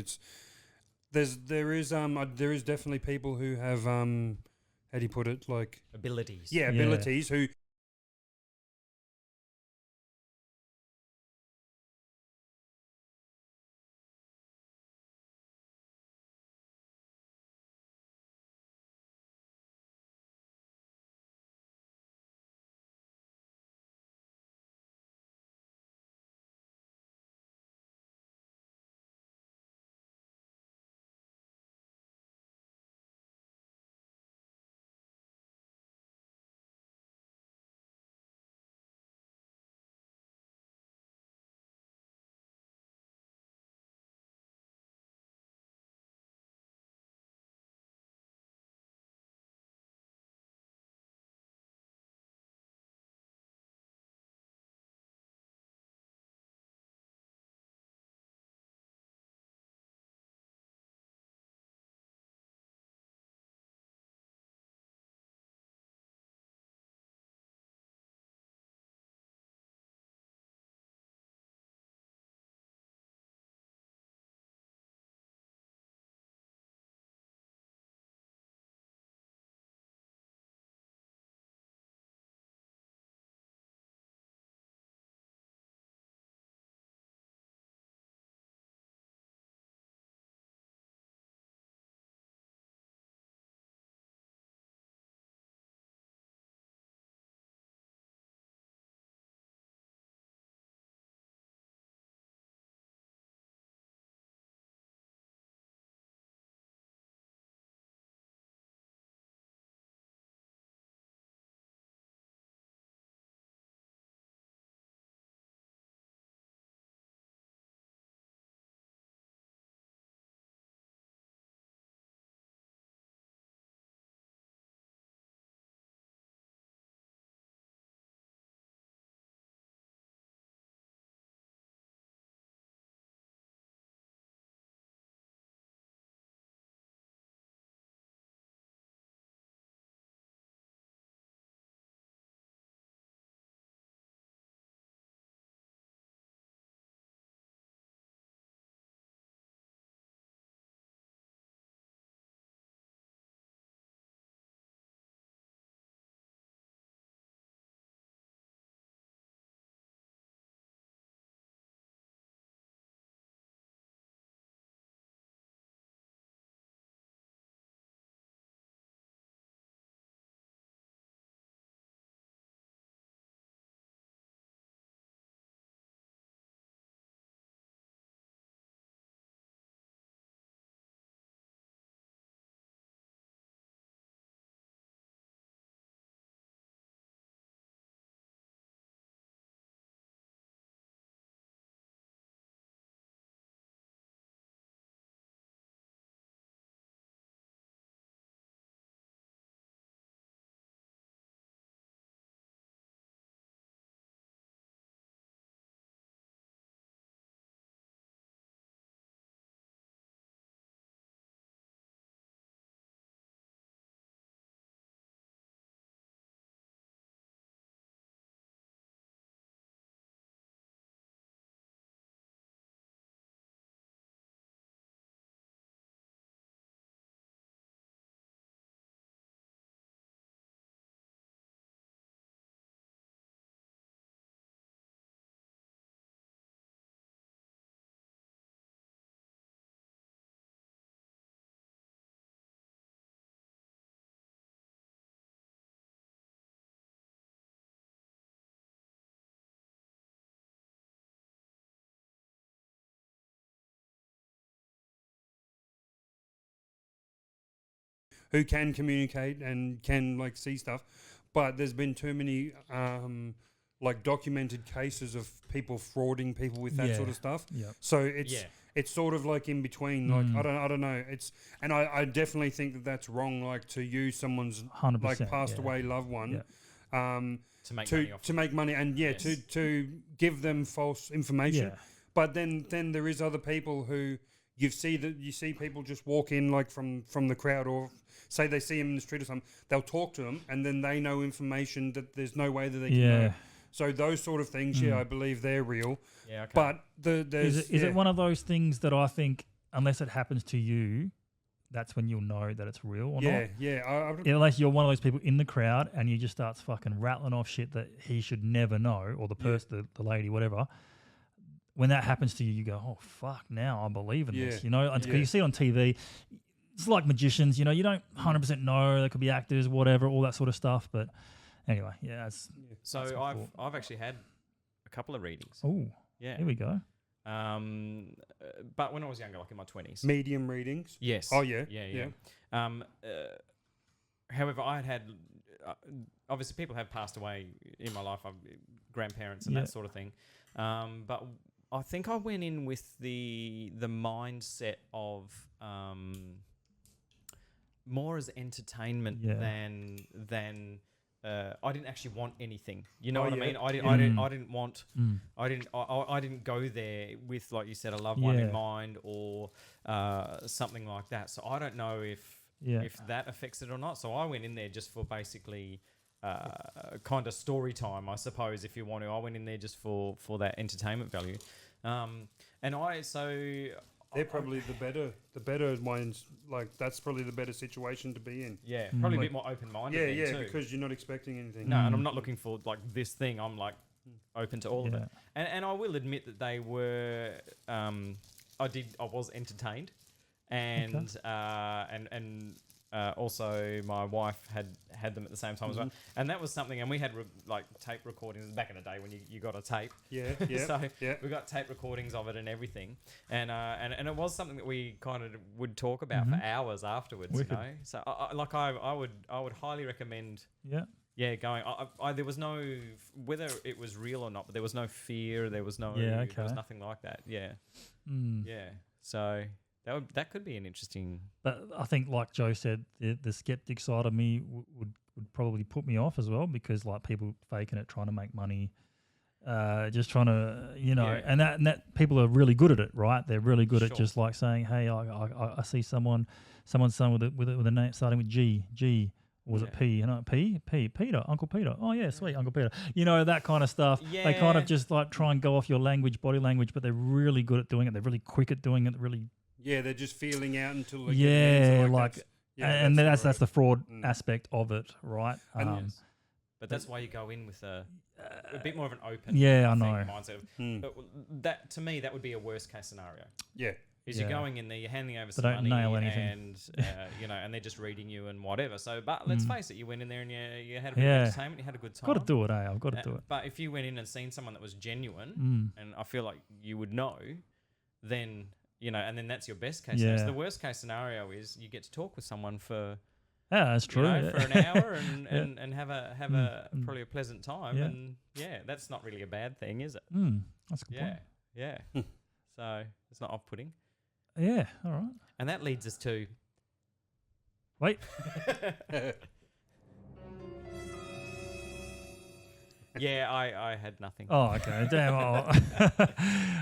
there is definitely people who have how do you put it, like abilities. Yeah, abilities who who can communicate and can like see stuff, but there's been too many like documented cases of people frauding people with that Yeah. sort of stuff. Yep. So it's Yeah. it's sort of like in between. Like I don't know. And I definitely think that that's wrong. Like to use someone's 100%. like passed yeah. away loved one. Yeah. To make money off To make money and Yes. to give them false information. Yeah. But then there is other people who you see people just walk in like from the crowd, or say they see him in the street or something. They'll talk to them and then they know information that there's no way that they can know. So those sort of things, I believe they're real. Yeah, okay. But there's Is it one of those things that I think, unless it happens to you, that's when you'll know that it's real or not? Yeah. Unless you're one of those people in the crowd and you just starts fucking rattling off shit that he should never know, or the person, the lady, whatever. When that happens to you, you go, oh, fuck, now I believe in this. You know, you see it on TV. It's like magicians, you know, you don't 100% know. They could be actors, whatever, all that sort of stuff. But anyway, So I've actually had a couple of readings. Oh, Yeah. here we go. But when I was younger, like in my 20s. medium readings. Yes. Oh yeah. Yeah. However, I had obviously people have passed away in my life, grandparents and that sort of thing. But I think I went in with the mindset of more as entertainment than I didn't actually want anything. You know what I mean? I didn't want. I didn't go there with, like you said, a loved one in mind or something like that. So I don't know if that affects it or not. So I went in there just for basically kind of story time, I suppose, if you want to. I went in there just for that entertainment value, They're probably the better ones. Like that's probably the better situation to be in. Yeah, probably a bit more open-minded. Yeah, too. because you're not expecting anything. No, and I'm not looking for like this thing. I'm like open to all of it. And I will admit that they were. I was entertained, and also my wife had them at the same time as well, and that was something. And we had like tape recordings back in the day when you got a tape. Yeah. So we got tape recordings of it and everything, and it was something that we kind of would talk about for hours afterwards. Wicked. You know, so I would highly recommend. Yeah, going. There was no, whether it was real or not, but there was no fear. There was no. There was nothing like that. Yeah. Yeah. So that could be an interesting. But I think, like Joe said, the skeptic side of me would probably put me off as well, because like people faking it, trying to make money, just trying to, and that people are really good at it, right? They're really good at just like saying, hey, I see someone's son with a name starting with G. Or was it P? Peter, Uncle Peter. Oh yeah, sweet, Uncle Peter. You know, that kind of stuff. Yeah. They kind of just like try and go off your language, body language, but they're really good at doing it. They're really quick at doing it. Yeah, they're just feeling out until they get an answer. That's the fraud aspect of it, right? But that's why you go in with a bit more of an open mindset. But that, to me, that would be a worst case scenario. Yeah. Is you're going in there, you're handing over some money, and and they're just reading you and whatever. So, but let's face it, you went in there and you had a bit of entertainment, you had a good time. Got to do it, I've got to do it. But if you went in and seen someone that was genuine, and I feel like you would know, then and then that's your best case. Yeah. So the worst case scenario is you get to talk with someone for. Yeah, that's true. For an hour and have a probably a pleasant time, and that's not really a bad thing, is it? That's a good point. Yeah. So it's not off-putting. Yeah, all right. And that leads us to... Wait. Yeah, I had nothing. Oh, okay. Damn.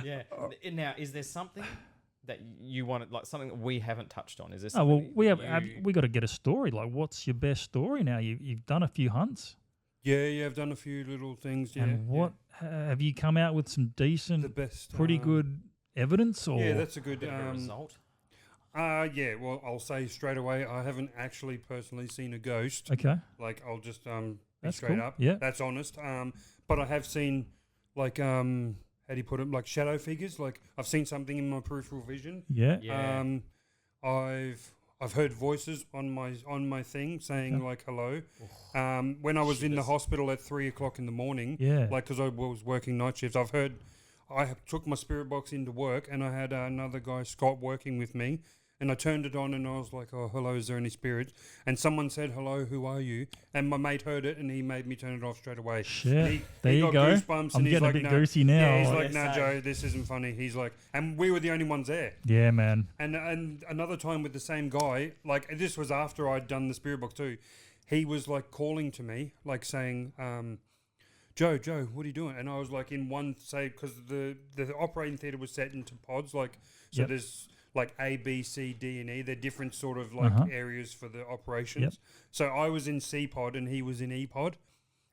Yeah. Now, is there something that you wanted, like something that we haven't touched on? Is there Oh, something well, we got to get a story. Like, what's your best story now? You've done a few hunts. Yeah, I've done a few little things. Yeah. And what have you come out with some decent, the best, pretty good evidence? Or that's a good result. Yeah. Well, I'll say straight away, I haven't actually personally seen a ghost. Okay. Like, I'll just be that's straight cool. up. Yeah. That's honest. But I have seen, like, how do you put it? Like shadow figures. Like, I've seen something in my peripheral vision. Yeah. I've heard voices on my thing saying like hello. When I was in the hospital at 3 o'clock in the morning, like because I was working night shifts, I took my spirit box into work, and I had another guy, Scott, working with me, And I turned it on and I was like, oh, hello, is there any spirits? And someone said, hello, who are you? And my mate heard it and he made me turn it off straight away. Shit. And he There you got go. goosebumps I'm and he's getting like, a bit no. goosey now. Yeah, he's Oh, like, yeah, nah, same. Joe, this isn't funny. He's like, and we were the only ones there. Yeah, man. And another time with the same guy, like this was after I'd done the spirit box too. He was like calling to me, like saying, Joe, what are you doing? And I was like in one, say, because the operating theatre was set into pods, like, so Yep. there's like A, B, C, D, and E. They're different sort of like areas for the operations. Yep. So I was in C pod and he was in E pod,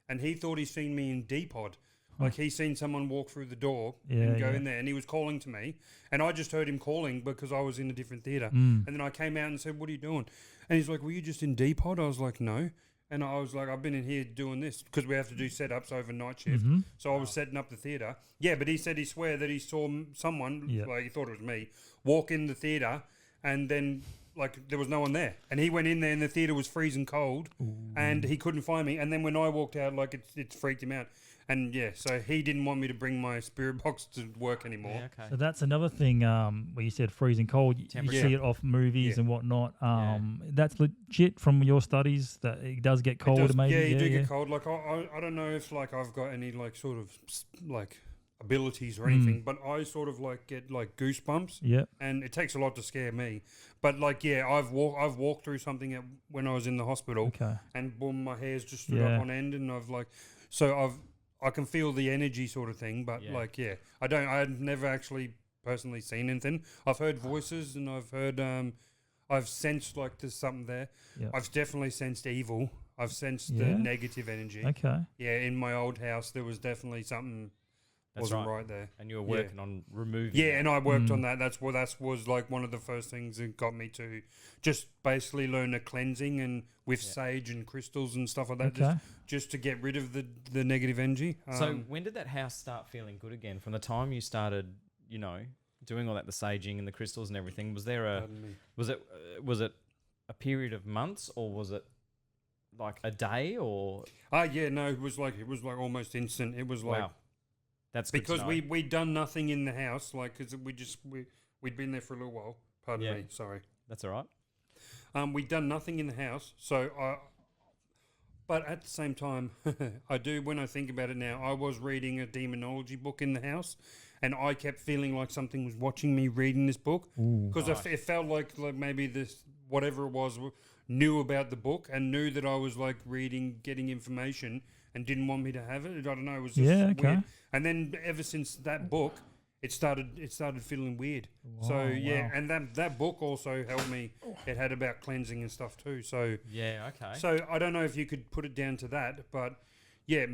and he thought he'd seen me in D pod. Like he's seen someone walk through the door and go in there, and he was calling to me, and I just heard him calling because I was in a different theatre. And then I came out and said, "What are you doing?" And he's like, "Were you just in D pod?" I was like, "No." And I was like, "I've been in here doing this because we have to do setups over night shift." So I was setting up the theatre. Yeah, but he said he swear that he saw someone, like he thought it was me, walk in the theatre, and then like there was no one there, and he went in there and the theatre was freezing cold, and he couldn't find me. And then when I walked out, like it freaked him out. And yeah, so he didn't want me to bring my spirit box to work anymore. Yeah, okay. So that's another thing where you said freezing cold. You Temperature. see it off movies Yeah. and whatnot. That's legit from your studies that it does get cold. It does, Maybe. yeah, you do get cold. Like I don't know if like I've got any like sort of like abilities or anything, but I sort of like get like goosebumps. Yep. And it takes a lot to scare me. But like yeah, I've walked through something when I was in the hospital, Okay. and boom, my hair's just stood Yeah. up on end, and I can feel the energy sort of thing, but like yeah, I've never actually personally seen anything. I've heard voices and I've heard I've sensed like there's something there. Yep. I've definitely sensed evil. I've sensed the Yeah. negative energy. Okay. Yeah, in my old house there was definitely something That's wasn't right. right there. And you were working on removing. Yeah, that. and I worked on that. That was like one of the first things that got me to just basically learn a cleansing and with sage and crystals and stuff like that, Okay. just to get rid of the negative energy. So when did that house start feeling good again? From the time you started, doing all that, the saging and the crystals and everything. Was there pardon me. was it a period of months, or was it like a day, or? Yeah, no, it was like almost instant. It was like Wow. That's good because to know. we'd done nothing in the house, like because we'd been there for a little while. Pardon Yeah. me, sorry. That's all right. We'd done nothing in the house, but at the same time, I do, when I think about it now, I was reading a demonology book in the house, and I kept feeling like something was watching me reading this book because it felt like maybe this whatever it was knew about the book and knew that I was like reading, getting information, and didn't want me to have it. I don't know. It was just weird. And then ever since that book, it started feeling weird. So yeah, and that book also helped me. It had about cleansing and stuff too. So Yeah. Okay. so I don't know if you could put it down to that, but yeah,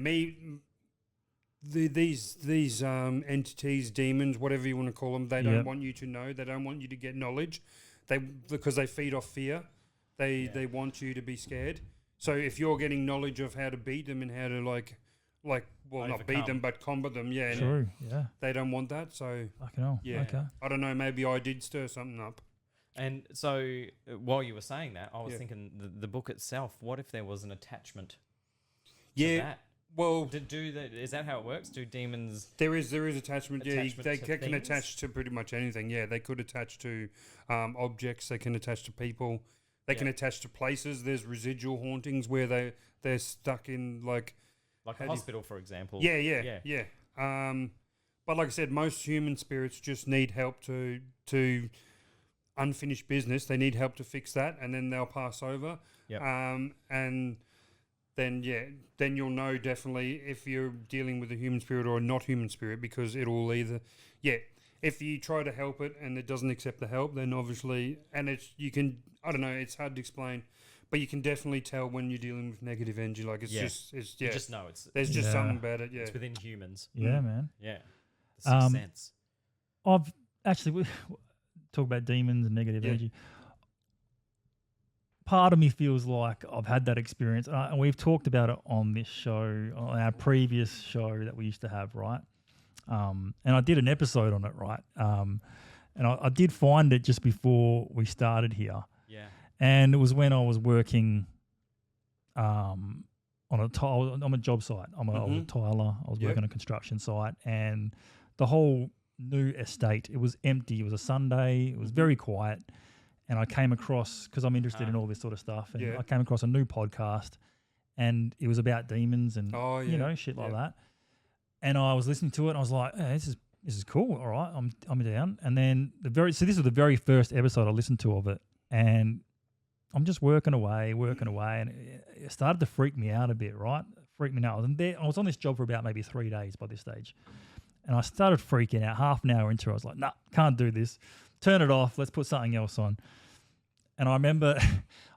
these entities, demons, whatever you want to call them, they don't want you to know. They don't want you to get knowledge. Because they feed off fear. They want you to be scared. So if you're getting knowledge of how to beat them and how to not beat them but combat them, and True. Yeah. they don't want that. So Fucking hell. yeah, Okay. I don't know. Maybe I did stir something up. And so while you were saying that, I was Yeah. thinking the book itself. What if there was an attachment? Yeah. To that? Well, Is that how it works? Do demons? there is attachment. Attachment they to can things? attach to pretty much anything. Yeah, they could attach to objects. They can attach to people. They can attach to places. There's residual hauntings where they're stuck in like Like How a do you- hospital, for example. Yeah. But like I said, most human spirits just need help to unfinished business. They need help to fix that, and then they'll pass over. Yep. And then you'll know definitely if you're dealing with a human spirit or a not human spirit, because it'll either if you try to help it and it doesn't accept the help, then obviously, and I don't know, it's hard to explain. But you can definitely tell when you're dealing with negative energy. Like it's Yeah. just You just know there's just Yeah. something about it. Yeah. it's within humans. Yeah, man. Yeah. The sixth sense. I've actually we talk about demons and negative Yeah. energy. Part of me feels like I've had that experience, and we've talked about it on this show, on our previous show that we used to have, right? And I did an episode on it, right? And I did find it just before we started here, Yeah. and it was when I was working on I'm a job site. I was a tiler. I was Yep. working on a construction site, and the whole new estate, it was empty. It was a Sunday. It was very quiet, and I came across, because I'm interested in all this sort of stuff, and I came across a new podcast, and it was about demons and shit like that. And I was listening to it, and I was like, hey, this is cool. All right, I'm down. And then this was the very first episode I listened to of it, and I'm just working away, and it started to freak me out a bit, right? Freak me out. I was on this job for about maybe 3 days by this stage, and I started freaking out. Half an hour into it, I was like, nah, can't do this. Turn it off. Let's put something else on. And I remember,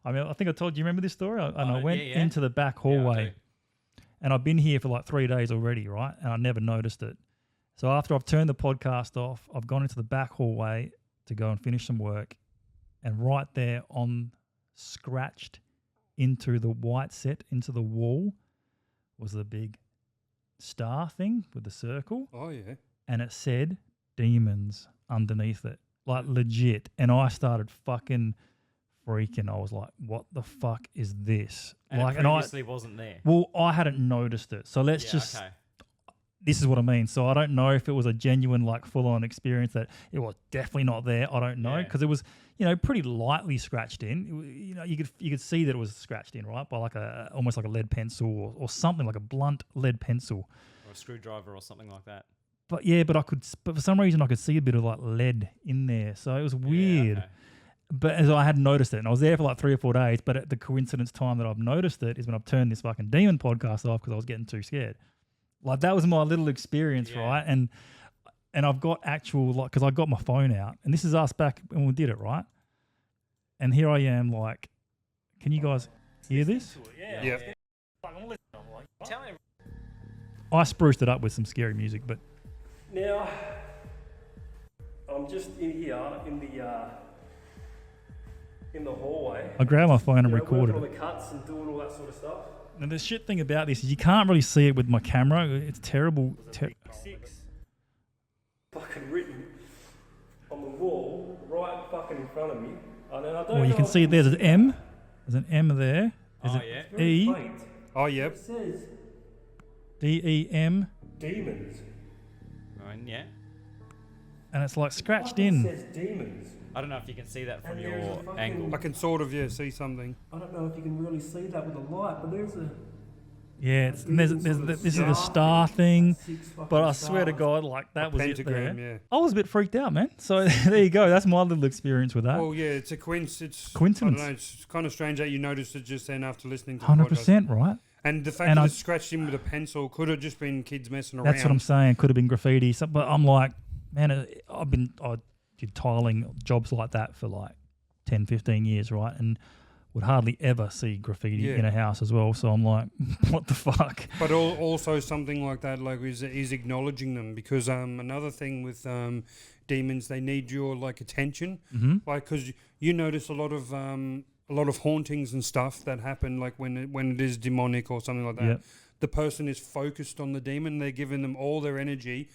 I think I told you, remember this story? I went into the back hallway, and I've been here for like 3 days already, right? And I never noticed it. So after I've turned the podcast off, I've gone into the back hallway to go and finish some work, and right there scratched into the white set, into the wall, was the big star thing with the circle. Oh, yeah. And it said demons underneath it, like legit. And I started fucking freaking. I was like, what the fuck is this? And like, it previously wasn't there. Well, I hadn't noticed it. So let's just... Okay. This is what I mean. So I don't know if it was a genuine, like, full-on experience that it was definitely not there. I don't know, because it was, pretty lightly scratched in. You could see that it was scratched in, right, by like almost like a lead pencil or something, like a blunt lead pencil, or a screwdriver or something like that. But but for some reason I could see a bit of like lead in there. So it was weird. Yeah, okay. But as I hadn't noticed it, and I was there for like 3 or 4 days. But at the coincidence time that I've noticed it is when I've turned this fucking demon podcast off because I was getting too scared. Like, that was my little experience, right? And I've got actual, like, because I got my phone out, and this is us back when we did it, right? And here I am, like, can you guys hear this? Yeah. I spruced it up with some scary music, but now I'm just in here in the hallway. I grabbed my phone and recorded working on the cuts and doing all that sort of stuff. And the shit thing about this is you can't really see it with my camera. It's terrible. 6 fucking written on the wall right fucking in front of me. And then I don't know you can see there's an M. There's an M there. There's an E. Faint. Oh, yep. It says DEM. Demons. Yeah. And it's like scratched in. It says demons. I don't know if you can see that from your angle. I can sort of, see something. I don't know if you can really see that with the light, but there's a... Yeah, this is the star thing, but I swear to God, like, that was pentagram, it there. Yeah. I was a bit freaked out, man. So there you go. That's my little experience with that. Well, yeah, it's a coincidence. Coincidence. I don't know, it's kind of strange that you noticed it just then after listening to 100%, right? And the fact that it's scratched in with a pencil could have just been kids messing around. That's what I'm saying. Could have been graffiti. But I'm like, man, I did tiling jobs like that for like 10, 15 years, right? And would hardly ever see graffiti in a house as well. So I'm like, what the fuck? But also something like that, like, is acknowledging them, because another thing with demons, they need your like attention, like, because you notice a lot of hauntings and stuff that happen, like when it is demonic or something like that. Yep. The person is focused on the demon. They're giving them all their energy,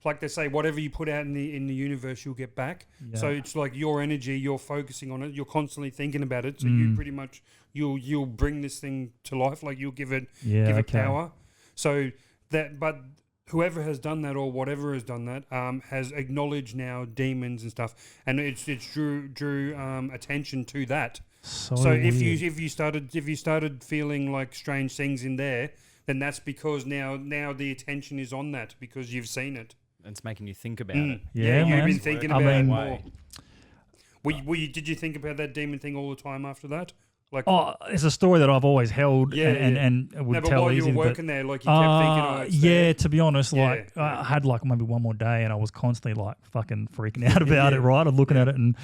like they say, whatever you put out in the universe, you'll get back. Yeah. So it's like your energy, you're focusing on it, you're constantly thinking about it. So you pretty much you'll bring this thing to life, like you'll give it power. So but whoever has done that or whatever has done that has acknowledged now demons and stuff, and it's drew attention to that. So if you started feeling like strange things in there, then that's because now the attention is on that because you've seen it. It's making you think about it. Yeah, you've been thinking about it more. Did you think about that demon thing all the time after that? Like, it's a story that I've always held and would tell while easy. You were working there, like, you kept thinking, there. To be honest, I had like maybe one more day, and I was constantly like fucking freaking out about it, right? I'm looking at it, and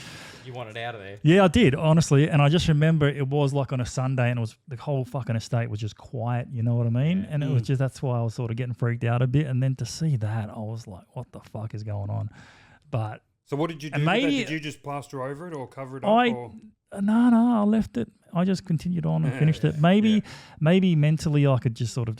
you wanted out of there. Yeah, I did, honestly. And I just remember it was like on a Sunday, and it was the whole fucking estate was just quiet. You know what I mean? Yeah. And it was just, that's why I was sort of getting freaked out a bit. And then to see that, I was like, what the fuck is going on? But so what did you do? Did you just plaster over it or cover it up? No, I left it. I just continued on and finished it. Maybe mentally I could just sort of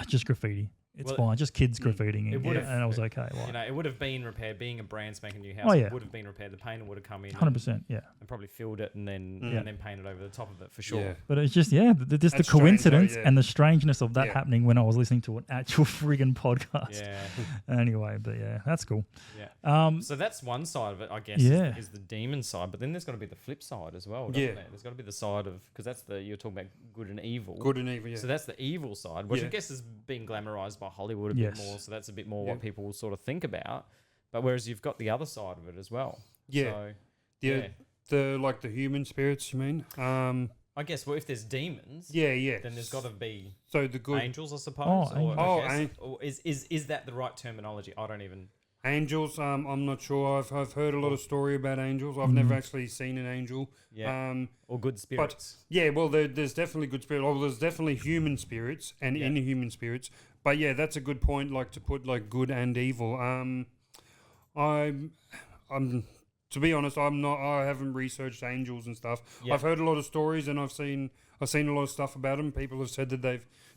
just graffiti. it's fine. Just kids graffitiing It it, would've- and I was okay. You Like, know, it would have been repaired. Being a brand spanking new house, Oh, yeah. it would have been repaired. The painter would have come in 100%, yeah. and probably filled it and then Yeah. and then painted over the top of it for sure. Yeah. But it's just, just the That's strange though, coincidence yeah. and the strangeness of that Yeah. happening when I was listening to an actual friggin' podcast. Yeah. Anyway, but yeah, that's cool. Yeah. So that's one side of it, I guess, Yeah. is the demon side. But then there's got to be the flip side as well, doesn't Yeah. there? There's got to be the side of, because that's you're talking about good and evil. Good and evil, yeah. So that's the evil side, which I Yeah. guess has been glamorized by Hollywood a Yes. bit more. So that's a bit more Yeah. what people sort of think about. But whereas you've got the other side of it as well. Yeah. So, Yeah. The human spirits, you mean? I guess, well, if there's demons, Yeah. then there's got to be So the good angels, I suppose. Oh, or, I angels. guess, or is that the right terminology? I don't even. angels. I'm not sure. I've heard a lot of story about angels. I've never actually seen an angel. Yeah. Or good spirits. Yeah, well, there's definitely good spirits. Well, there's definitely human spirits and Yeah. inhuman spirits. But yeah, that's a good point. Like to put like good and evil. I'm to be honest, I'm not. I haven't researched angels and stuff. Yeah. I've heard a lot of stories and I've seen a lot of stuff about them. People have said that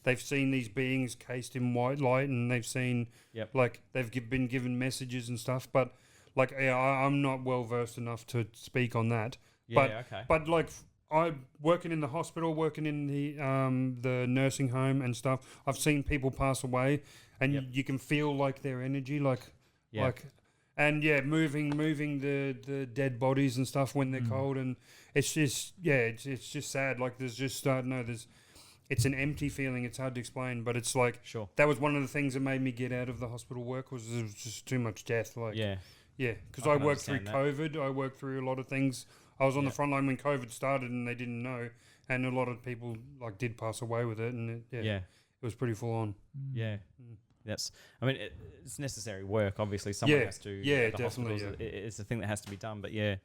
they've seen these beings cased in white light and they've seen Yep. like been given messages and stuff. But like, yeah, I'm not well versed enough to speak on that. Yeah, okay. But like I working in the hospital, working in the nursing home and stuff, I've seen people pass away, and Yep. you can feel like their energy, Yeah. and yeah, moving the dead bodies and stuff when they're cold, and it's just it's just sad. Like there's just it's an empty feeling. It's hard to explain, but it's like Sure. that was one of the things that made me get out of the hospital work was there was just too much death. Like Yeah. yeah, because I I can worked through understand COVID. I worked through a lot of things. I was on Yeah. the front line when COVID started, and they didn't know, and a lot of people like did pass away with it, and Yeah. it was pretty full on. Yeah. That's. I mean, it's necessary work. Obviously, someone Yeah. has to. Yeah, at the definitely, hospitals, it's a thing that has to be done. But yeah,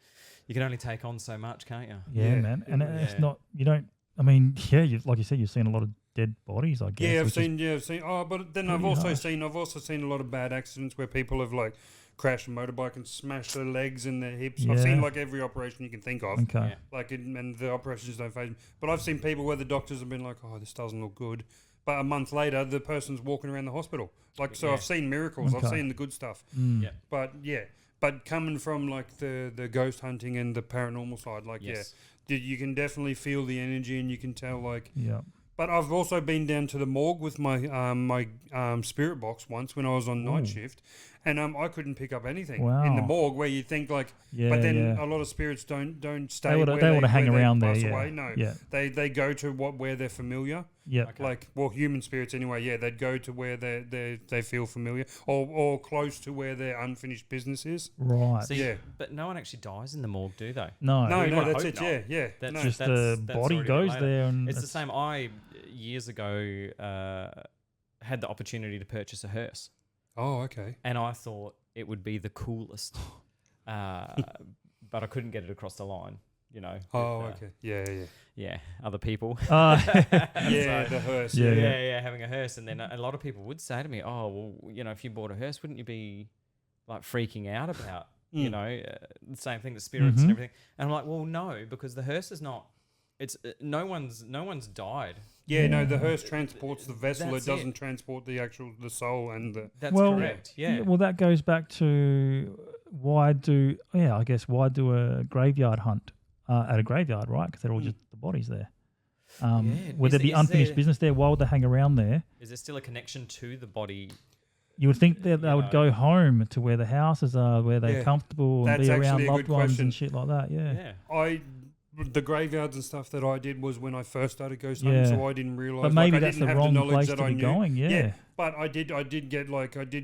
you can only take on so much, can't you? Yeah, Yeah. man. And it's Yeah. not, you don't, I mean, yeah, like you said, you've seen a lot of dead bodies, I guess. Yeah, I've which is- seen. Oh, but then I've pretty also harsh. seen a lot of bad accidents where people have like crashed a motorbike and smashed their legs and their hips. I've seen Yeah. like every operation you can think of. Okay. Yeah. Like and the operations don't phase me. But I've seen people where the doctors have been like, "Oh, this doesn't look good," but a month later, the person's walking around the hospital. Like, so Yeah. I've seen miracles. I've Okay. seen the good stuff. Mm. Yeah. But yeah, but coming from like the ghost hunting and the paranormal side, like Yes. you can definitely feel the energy and you can tell like. Yeah. But I've also been down to the morgue with my spirit box once when I was on night Ooh. shift, and I couldn't pick up anything in the Wow. morgue where you think like. Yeah. But then yeah. a lot of spirits don't stay. They where would hang where around there. pass Yeah. away. No, Yeah. they go to where they're familiar. Yeah. Okay. Like human spirits anyway. Yeah, they'd go to where they feel familiar or close to where their unfinished business is. Right. So Yeah. But no one actually dies in the morgue, do they? no. No, we no, wanna that's hope it. not. Yeah. That's No. Just that's- the that's body already a bit goes later. there, and It's the that's- same. I years ago had the opportunity to purchase a hearse, Oh, okay. and I thought it would be the coolest, but I couldn't get it across the line. You know. Oh, with, okay. Yeah. Yeah, other people. Yeah, the hearse. Yeah. yeah, having a hearse, and then a lot of people would say to me, "Oh, well, you know, if you bought a hearse, wouldn't you be like freaking out about, you know, the same thing, the spirits Mhm. and everything?" And I'm like, "Well, no, because the hearse is not. It's no one's died. Yeah, no, the hearse transports the vessel. That's It doesn't transport the soul and the. That's Well, correct. Yeah, Well, that goes back to why do a graveyard hunt at a graveyard, right? Because they're all just the bodies there. Yeah. Would Is there be there- unfinished business there? Why would they hang around there? Is there still a connection to the body? You would think that they You would know. go home to where the houses are, where they're Yeah. comfortable and That's be around actually a loved good ones question. and shit like that. Yeah. Yeah, The graveyards and stuff that I did was when I first started ghost Yeah. hunting, so I didn't realize. But maybe I that's didn't the have wrong knowledge place that to I be knew. going. Yeah. But I did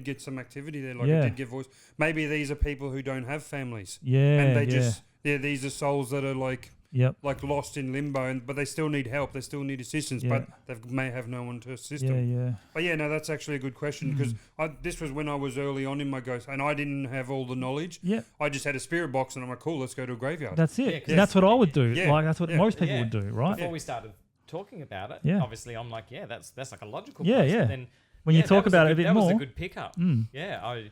get some activity there. Like Yeah. I did get voice. Maybe these are people who don't have families, Yeah. and they yeah. just these are souls that are like Yep. lost in limbo, but they still need help. They still need assistance, Yeah. but they may have no one to assist Yeah. them. Yeah. But yeah, no, that's actually a good question because this was when I was early on in my ghost, and I didn't have all the knowledge. Yeah. I just had a spirit box, and I'm like, cool, let's go to a graveyard. That's it. Yeah, 'cause That's what I would do. Yeah. Like that's what Yeah. most people Yeah. would do, right? before we started talking about it, Yeah. obviously I'm like, yeah, that's like a logical. Yeah, place. yeah. And then When you that talk was about it a good- bit that was more, a good pickup. Mm. Yeah,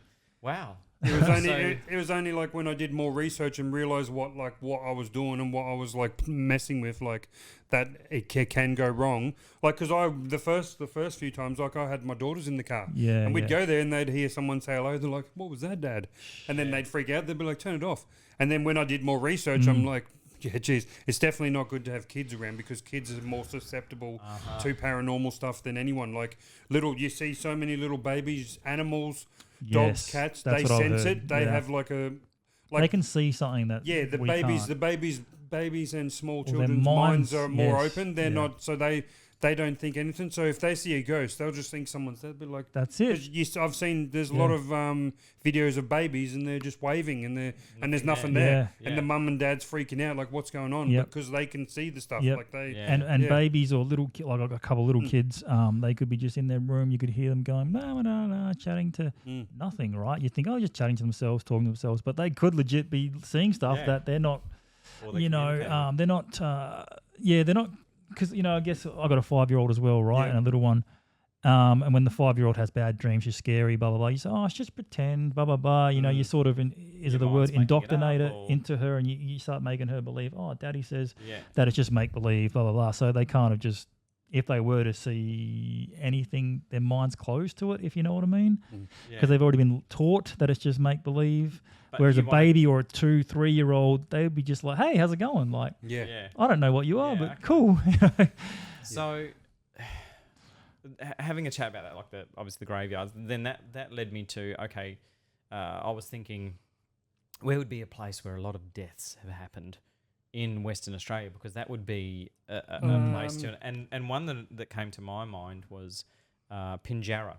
wow. It was only like when I did more research and realized what I was doing and what I was like messing with, like that it can go wrong. Like because the first few times, like I had my daughters in the car, and we'd go there and they'd hear someone say hello. They're like, "What was that, Dad?" And then they'd freak out. They'd be like, "Turn it off." And then when I did more research, I'm like, yeah, geez, it's definitely not good to have kids around because kids are more susceptible to paranormal stuff than anyone. Like you see so many little babies, animals, dogs, cats. They sense it. They have they can see something that the babies and small children's minds are more open. They're not, so they don't think anything. So if they see a ghost, they'll just think someone's there. But like that's it. I've seen there's a lot of videos of babies and they're just waving and there's nothing there, and the mum and dad's freaking out like what's going on because they can see the stuff like they and babies or little like a couple of little kids, they could be just in their room. You could hear them going no, chatting to nothing. Right? You think just chatting to themselves, talking to themselves, but they could legit be seeing stuff that they're not. They're not. They're not. Because, I guess I've got a 5-year-old as well, right? And a little one. And when the 5-year-old has bad dreams, she's scary, blah, blah, blah. You say, it's just pretend, blah, blah, blah. You sort of, indoctrinate it into her and you start making her believe, Daddy says that it's just make-believe, blah, blah, blah. So they kind of just, if they were to see anything, their mind's closed to it, if you know what I mean. Because they've already been taught that it's just make-believe. Whereas a baby or a 2-3-year-old, they'd be just like, "Hey, how's it going?" Like, I don't know what you are, but cool. So, having a chat about that, like obviously the graveyards, then that led me to I was thinking, where would be a place where a lot of deaths have happened in Western Australia, because that would be a place to, and one that came to my mind was Pinjarra.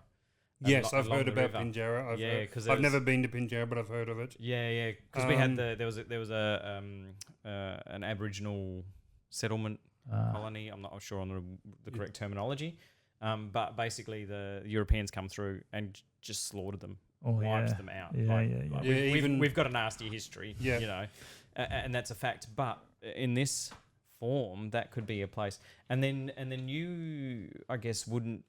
Yes, I've heard about Pinjarra. I've never been to Pinjarra, but I've heard of it. Yeah. Because we had there was an Aboriginal settlement colony. I'm not sure on the correct terminology, but basically the Europeans come through and just slaughtered them, wiped them out. We've got a nasty history, and that's a fact. But in this form, that could be a place, and then you, I guess, wouldn't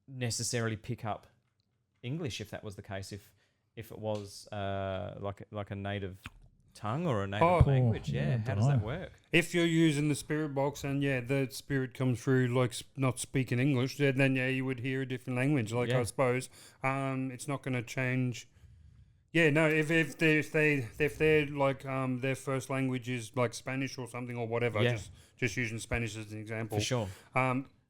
necessarily pick up English if that was the case, if it was like a native tongue or a native language. How does that work? If you're using the spirit box and the spirit comes through like not speaking English, then you would hear a different language. I suppose it's not going to change. If they're like their first language is like Spanish or something or whatever, just using Spanish as an example. For sure.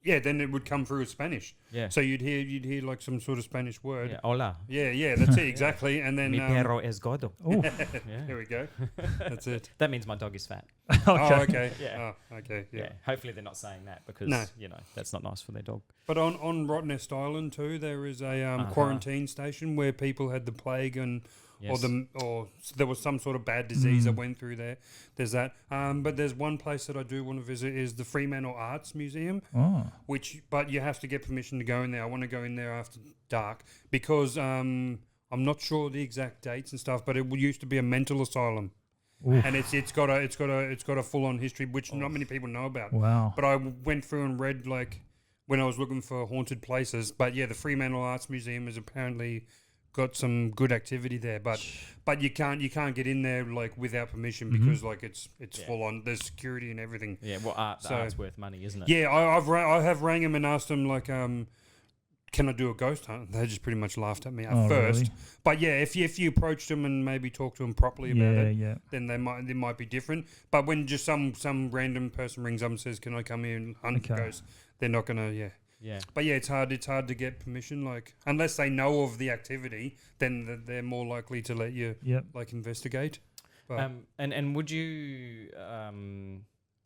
Then it would come through as Spanish. Yeah. So you'd hear like some sort of Spanish word. Yeah, hola. Yeah, that's it, exactly. And then... Mi perro es gordo. There we go. That's it. That means my dog is fat. Okay. Yeah. Okay, yeah. Hopefully they're not saying that because, that's not nice for their dog. But on Rottnest Island too, there is a quarantine station where people had the plague and... Yes. Or there was some sort of bad disease that went through there. There's that. But there's one place that I do want to visit is the Fremantle Arts Museum, but you have to get permission to go in there. I want to go in there after dark because I'm not sure the exact dates and stuff, but it used to be a mental asylum. Oof. And it's got a full on history which not many people know about. Wow. But I went through and read like when I was looking for haunted places. But the Fremantle Arts Museum is apparently got some good activity there, but you can't get in there like without permission because like it's full on. There's security and everything. Yeah, well, art's worth money, isn't it? Yeah, I have rang him and asked him like, can I do a ghost hunt? They just pretty much laughed at me at first. Really? But if you approached them and maybe talked to them properly about it, then they might be different. But when just some random person rings up and says, "Can I come here and hunt ghosts?" They're not gonna. Yeah. But it's hard to get permission, like unless they know of the activity, then they're more likely to let you like investigate. But and would you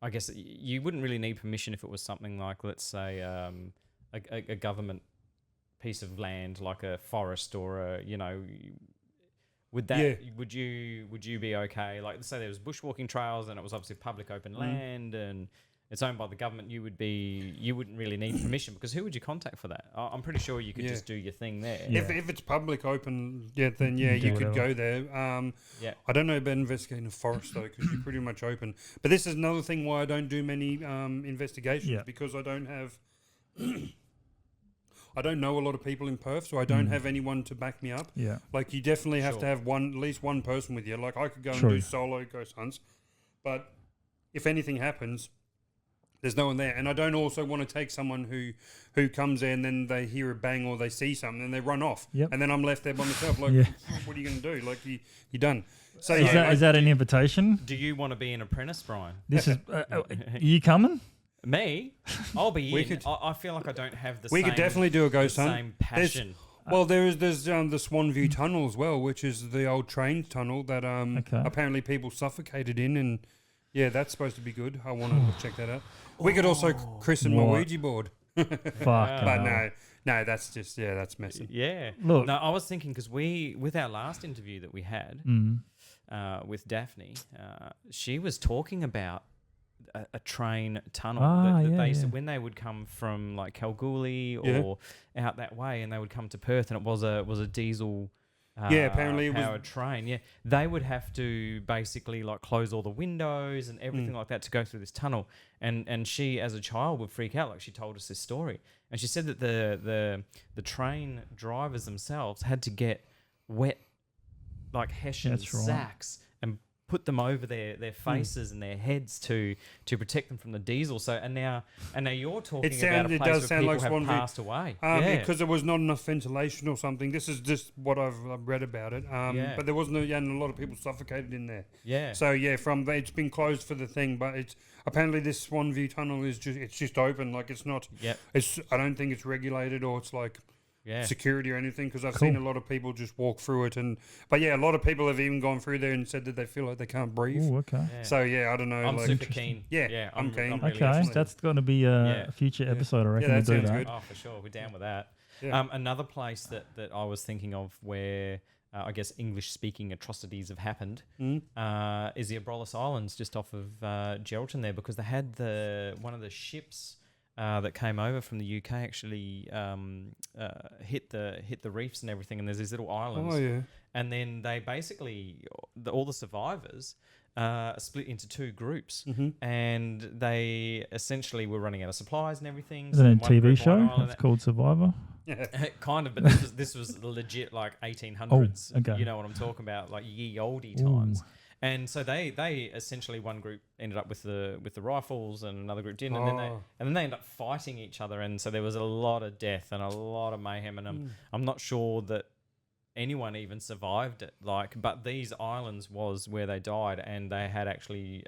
I guess you wouldn't really need permission if it was something like, let's say, a government piece of land like a forest or would that would you be okay? Like, let's say there was bushwalking trails and it was obviously public open land and it's owned by the government, you wouldn't really need permission because who would you contact for that? I'm pretty sure you could just do your thing there. If it's public open, then you could go there. I don't know about investigating a forest though because you're pretty much open. But this is another thing why I don't do many investigations because I don't have I don't know a lot of people in Perth, so I don't have anyone to back me up. Yeah. Like you definitely have Sure. to have at least one person with you. Like I could go True. and do solo ghost hunts, but if anything happens, there's no one there. And I don't also want to take someone who comes there and then they hear a bang or they see something and they run off. Yep. And then I'm left there by myself. Like, Yeah. what are you going to do? Like, you're done. So Is that an invitation? Do you want to be an apprentice, Brian? This is. Are you coming? Me? I'll be We in. could- I feel like I don't have the we same... could definitely do a the ghost hunt. same passion. Well, there's the Swanview Tunnel as well, which is the old train tunnel that Okay. apparently people suffocated in, and yeah, that's supposed to be good. I want to check that out. We could also christen my What? Ouija board, Fuck. but no, that's just that's messy. Yeah. Look. No, I was thinking because with our last interview that we had with Daphne, she was talking about a train tunnel that they used to, when they would come from like Kalgoorlie or out that way, and they would come to Perth, and it was a diesel. Apparently it was- powered train. Yeah, they would have to basically like close all the windows and everything like that to go through this tunnel. And she, as a child, would freak out. Like she told us this story, and she said that the train drivers themselves had to get wet, like Hessian That's right. sacks and put them over their faces and their heads to protect them from the diesel. So and now you're talking about a It place does where sound people like have Swanview. passed away. Yeah. Because there was not enough ventilation or something. This is just what I've read about it. But there wasn't, and a lot of people suffocated in there. Yeah. So it's been closed for the thing, but it's apparently this Swanview tunnel is just open. Like it's not. Yep. I don't think it's regulated or it's like Yeah. security or anything, because I've Cool. seen a lot of people just walk through it, but a lot of people have even gone through there and said that they feel like they can't breathe. Ooh, okay. Yeah. So I don't know. I'm like, super keen. Yeah, I'm keen. really Okay, interested. that's going to be a future episode. I reckon that we'll do sounds that. good. Oh, for sure. We're down with that. Yeah. Another place that I was thinking of where I guess English-speaking atrocities have happened is the Abrolhos Islands, just off of Geraldton there, because they had one of the ships that came over from the UK actually hit the reefs and everything, and there's these little islands. Oh yeah. And then they basically, all the survivors split into two groups, and they essentially were running out of supplies and everything. Is it a one TV group show? on one island- It's called Survivor. Yeah. kind of, but this was legit like 1800s. Oh, okay. You know what I'm talking about, like ye olde Ooh. times. And so they essentially, one group ended up with the rifles and another group didn't, and then they ended up fighting each other, and so there was a lot of death and a lot of mayhem, and I'm not sure that anyone even survived it. But these islands was where they died, and they had actually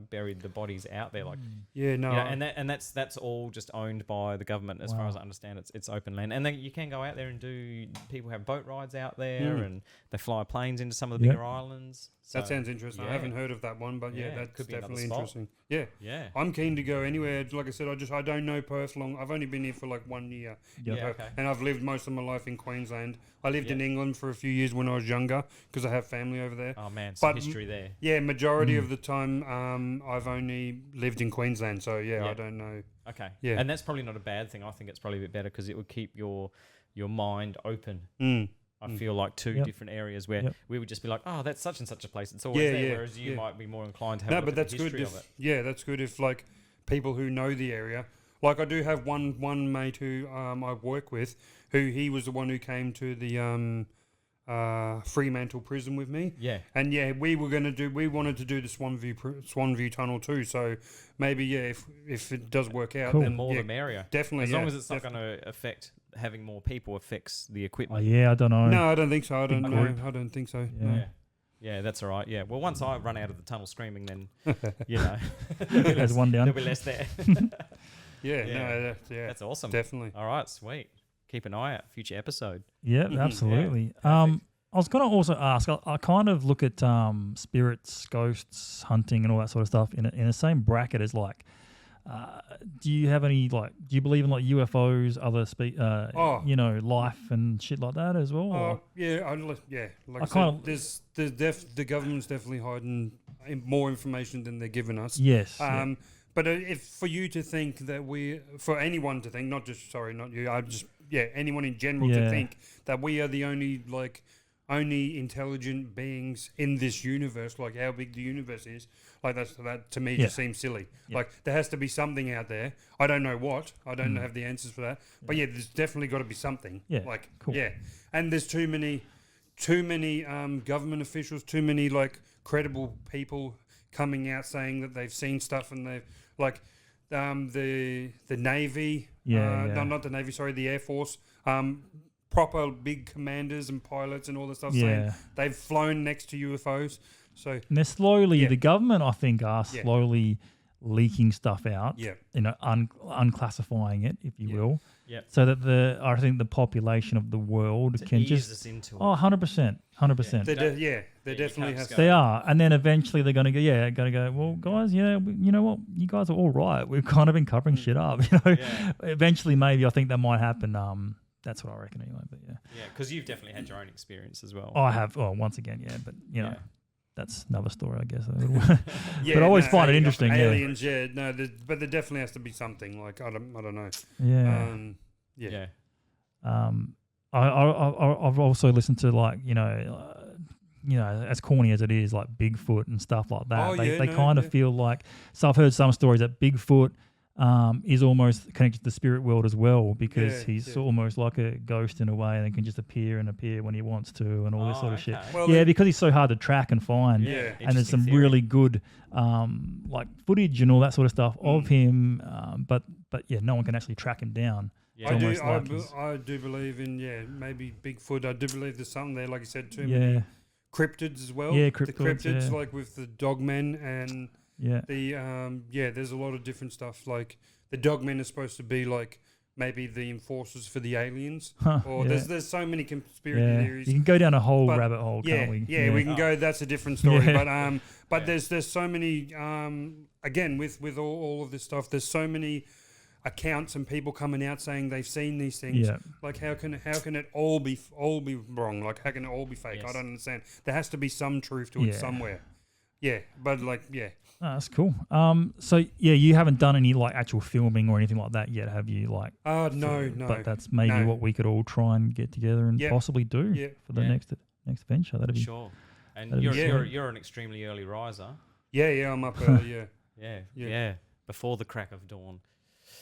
buried the bodies out there, Yeah. No. and that's all just owned by the government, as far as I understand. It's open land, and then you can go out there and do. People have boat rides out there, and they fly planes into some of the Yep. bigger islands. That So, sounds interesting. I yeah. haven't heard of that one, but Yeah, that's could be another definitely spot. interesting. Yeah. Yeah. I'm keen to go anywhere. Like I said, I don't know Perth long. I've only been here for like 1 year. in Yeah, Perth, okay. and I've lived most of my life in Queensland. I lived in Yeah. England for a few years when I was younger because I have family over there. Oh man, some But- history there. Yeah, majority of the time, I've only lived in Queensland, so Yeah. I don't know. Okay. Yeah. And that's probably not a bad thing. I think it's probably a bit better because it would keep your mind open. Mm. I feel like two Yep. different areas where Yep. we would just be like, oh, that's such and such a place. It's always Yeah, there. yeah, Whereas you yeah. might be more inclined to have No, a look but at that's the good. history of it. Yeah, that's good if like people who know the area. Like I do have one mate who I work with, who he was the one who came to the Fremantle prison with me. Yeah. And we wanted to do the Swanview tunnel too. So maybe if it does work out, Cool. then The more the merrier. definitely. As long yeah, as it's not going to affect having more people affects the Oh equipment. yeah, I don't know. No, I don't think so. I don't Big know. group. I don't think so. Yeah. No. Yeah. Yeah, that's all right. Yeah. Well, once I run out of the tunnel screaming, then, you know, There's one down. there'll be less there. Yeah, Yeah. no, That's awesome. definitely. All right, sweet. Keep an eye out. Future episode. Yeah, Mhm. absolutely. Yeah, perfect. I was going to also ask. I kind of look at spirits, ghosts, hunting, and all that sort of stuff in the same bracket as like. Do you have any like? Do you believe in like UFOs, other life and shit like that as well? Oh or- yeah, Like I I kinda- said, the government's definitely hiding more information than they're giving us. Yes. yeah. But if for you to think that for anyone to think, not you, anyone in general Yeah. to think that we are the only intelligent beings in this universe, like how big the universe is. Like that to me Yeah. just seems silly. Yeah. Like there has to be something out there. I don't know what. I don't Mm. have the answers for that. But yeah, there's definitely got to be something. Yeah, Like cool. yeah, and there's too many government officials, too many like credible people coming out saying that they've seen stuff and they've like the Navy. Yeah, No, not the Navy. Sorry, the Air Force. Proper big commanders and pilots and all this stuff saying Yeah. they've flown next to UFOs. So And they're slowly, Yeah. the government, I think, are Yeah. slowly leaking stuff out. yeah, Unclassifying it, if you Yeah. will. Yep. So that I think the population of the world To can ease just. us into Oh, it. 100%. 100%. they Don't- there you definitely can't has just to. They are, and then eventually they're going to go. Well, guys, you know what? You guys are all right. We've kind of been covering shit up. Yeah. Eventually, maybe I think that might happen. That's what I reckon anyway. But yeah, Yeah, because you've definitely had your own experience as well. I have. Oh, once again, yeah. But Yeah. that's another story, I guess. Yeah, But I always no, find it ali- interesting, yeah. Aliens, yeah. No, but there definitely has to be something. Like I don't know. yeah. Yeah. Yeah. I've also listened to like as corny as it is, like Bigfoot and stuff like that. Oh, they yeah, no, kind of yeah. feel like. So I've heard some stories that Bigfoot is almost connected to the spirit world as well because Yeah, he's yeah. almost like a ghost in a way and can just appear when he wants to and all this sort of shit. okay. Well, Yeah, then- because he's so hard to track and find. Yeah. And there's Interesting some theory. really good like footage and all that sort of stuff of him, but yeah, no one can actually track him down. Yeah. I do. almost like he's- I do believe in maybe Bigfoot. I do believe there's something there, like you said, too Yeah, many cryptids as well. Yeah, the cryptids, cryptids, yeah. like with the dogmen and yeah, the there's a lot of different stuff. Like the dogmen are supposed to be like maybe the enforcers for the aliens, or yeah. there's so many conspiracy Yeah, theories. you can go down a whole But rabbit hole, Yeah, can't we? yeah, we can go. That's a different story. Yeah. But there's so many. Again, with all of this stuff, there's so many accounts and people coming out saying they've seen these things. Yeah. Like how can it all be wrong? Like how can it all be fake? I Yes. don't understand. There has to be some truth to Yeah. it somewhere. Yeah, but Oh, that's cool. So yeah, you haven't done any like actual filming or anything like that yet, have you? Like, no. But that's maybe No. what we could all try and get together and Yeah. possibly do Yeah. for the Yeah. next venture. That'd be Sure. And that'd be you're an extremely early riser. Yeah, I'm up early. Yeah, Yeah. Yeah. Yeah. Before the crack of dawn.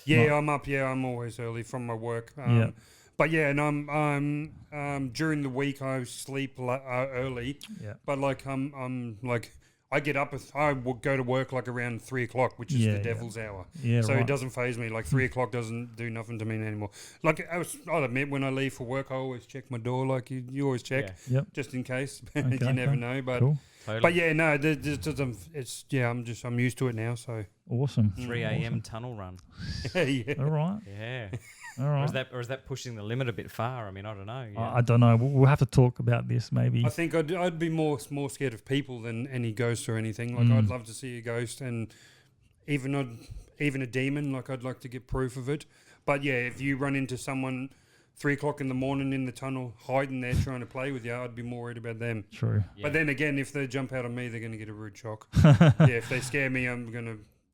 yeah, I'm up. Yeah, I'm always early from my work. Yeah. But yeah, and I'm during the week I sleep early. yeah. But like I'm like I get up. I would go to work like around 3 o'clock, which is Yeah, the yeah. devil's hour. Yeah, So right. it doesn't phase me. Like 3 o'clock doesn't do nothing to me anymore. Like I'll admit when I leave for work, I always check my door. Like you always check Yeah. Yep. just in case. Okay, You never okay. know. But Cool. Totally. but yeah, no, it's I'm used to it now. So Awesome. 3 a.m. tunnel run. yeah. All right. Yeah. All Or right. is that pushing the limit a bit far? I mean, I don't know. Yeah. I don't know. We'll have to talk about this maybe. I think I'd be more scared of people than any ghosts or anything. Like I'd love to see a ghost and even a demon. Like I'd like to get proof of it. But yeah, if you run into someone 3 o'clock in the morning in the tunnel hiding there trying to play with you, I'd be more worried about them. True. Yeah. But then again, if they jump out on me, they're going to get a rude shock. Yeah, if they scare me,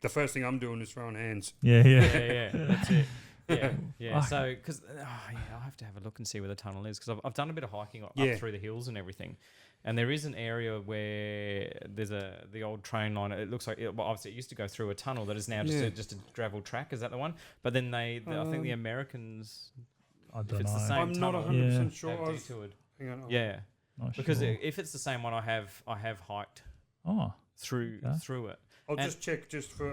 the first thing I'm doing is throwing hands. Yeah, yeah. yeah, that's it. Yeah, yeah. I- So, because I'll have to have a look and see where the tunnel is because I've done a bit of hiking up Yeah. through the hills and everything, and there is an area where there's the old train line. It looks like obviously it used to go through a tunnel that is now Yeah. just a gravel track. Is that the one? But then I think the Americans I if don't it's know. the same I'm not tunnel, 100% Yeah. sure. have detoured. Hang on. Yeah, Not because sure. if it's the same one, I have hiked Oh, through it. I'll and- just check just for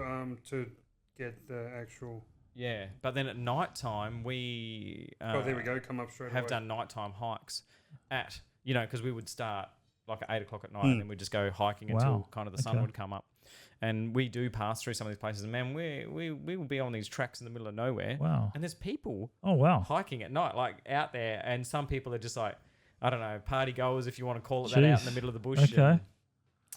to get the actual. Yeah, but then at night time we Oh, there we go. Come up straight have away. done nighttime hikes at because we would start like at 8 o'clock at night Mm. and then we'd just go hiking Wow. until kind of the sun Okay. would come up. And we do pass through some of these places, and man, we will be on these tracks in the middle of nowhere, wow. and there's people Oh, wow. hiking at night, like out there, and some people are just like, I don't know, party goers, if you want to call it that, out in the Jeez. middle of the bush. Okay. And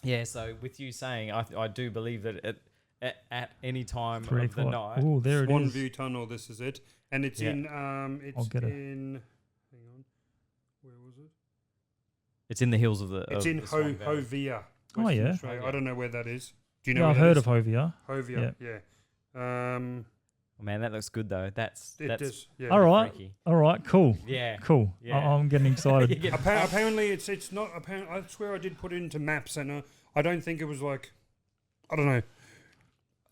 yeah, so with you saying, I do believe that at any time 3 of the o'clock. night, Oh, there it Swan is. View Tunnel. This is it, and it's Yeah. in I'll get it. Hang on, where was it? it's in the hills of the. It's of in the Swan Valley. Hovia. Oh, Western yeah. Australia. Oh, yeah. I don't know where that is. Do you know? Yeah, where I've that heard is? of Hovia. Hovia. Yeah. Oh, man, that looks good though. That's Does. Yeah. All right. freaky. All right. Cool. Yeah. Cool. Yeah. I'm getting excited. You get Apparently, it's not. I swear I did put it into maps, and I don't think it was like. I don't know,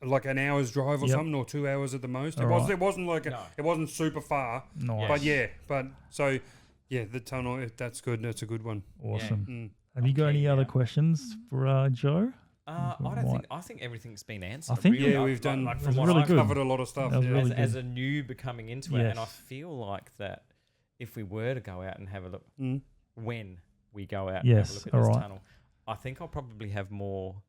like an hour's drive or Yep. something, or 2 hours at the most. Alright. It wasn't like No. it wasn't super far, Nice. but the tunnel. That's good. That's a good one. Awesome. Mm. Have you got Okay, any other yeah. questions for Joe? I think everything's been answered. I think- really. Yeah, we've done. That's from what really I've good. Covered a lot of stuff. That was Yeah. really as good. a newbie coming into it, and I Yes. feel like that if we were to go out and have a look, Mm. when we go out Yes, and have a look at this alright. tunnel, I think I'll probably have more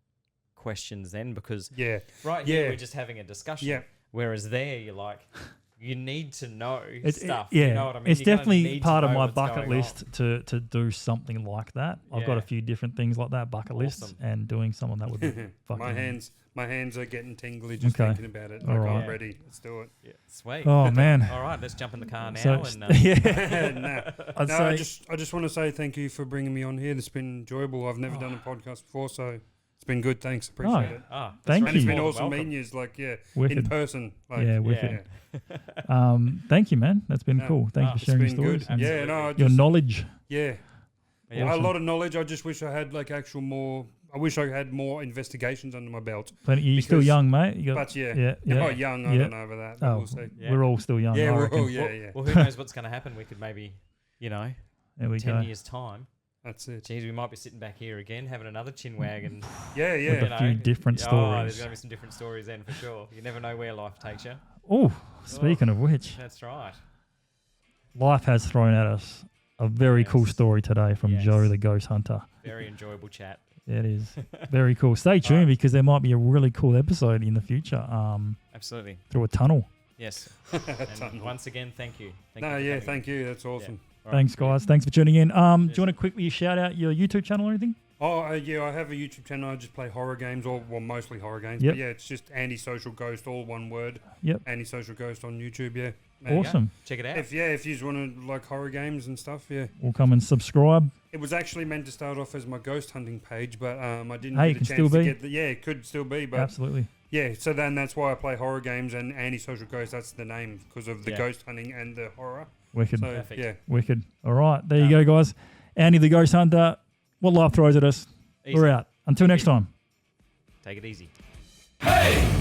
questions then, because Yeah. right here Yeah. we're just having a discussion. Yeah. Whereas there you're like, you need to know It's stuff. yeah, You know what I mean? it's You kinda definitely need to part of know my what's bucket going list on. to do something like that. I've got a Yeah. few different things like that bucket lists, Awesome. and doing something that would be fucking. My hands are getting tingly just Okay. thinking about it. All Like, right. I'm ready. Let's do it. Yeah, sweet. Oh man. All right, let's jump in the car now. So and yeah, no, I'd no, say I just want to say thank you for bringing me on here. It's been enjoyable. I've never done a podcast before, so it's been good. Thanks, appreciate it. that's Thank really And it's been you. more awesome than meeting welcome. you, like in wicked. person. Like, Yeah, wicked. Thank you, man. That's been No, cool. Thank you it's for sharing your been good. stories. and Yeah, no, I your just, knowledge. yeah, Yeah. Awesome. a lot of knowledge. I just wish I had like actual more. I wish I had more investigations under my belt. But you're still Because- young, mate. You got, But yeah, yeah, yeah. oh, young. I Yeah. don't know about that. But Oh, we'll see. Yeah. we're all still young. Yeah, I we're reckon. all yeah. Well, who knows what's going to happen? We could maybe, There we 10 go. years' time, That's it. geez, we might be sitting back here again having another chin wag and Yeah, With yeah. a few different there's stories. going to be some different stories then for sure. You never know where life takes you. Oh, speaking of which, That's right. life has thrown at us a very cool Yes. story today from Yes. Joe the Ghost Hunter. Very enjoyable chat. It is very cool. Stay tuned because there might be a really cool episode in the future. Absolutely. Through a tunnel. Yes. And Tunnel. once again, thank you. No, you for yeah, coming. thank you. That's awesome. All right, Thanks, brilliant. guys. Thanks for tuning in. Do you Yes. want to quickly shout out your YouTube channel or anything? Oh, yeah, I have a YouTube channel. I just play horror games, or well, mostly horror games. Yep. But yeah, it's just Antisocial Ghost, all one word. Yep. Antisocial Ghost on YouTube. Yeah. There you go. Awesome. Check it out. If you just want to like horror games and stuff, yeah. We'll come and subscribe. It was actually meant to start off as my ghost hunting page, but I didn't Hey, it get can a still chance to be. get the. Yeah, it could still be, but Absolutely. yeah. So then that's why I play horror games and Antisocial Ghost. That's the name because of the Yeah. ghost hunting and the horror. Wicked. So Perfect. yeah. Wicked. All right. There you go, guys. Andy the Ghost Hunter. What life throws at us. Easy. We're out. Until next time. Take it easy. Hey!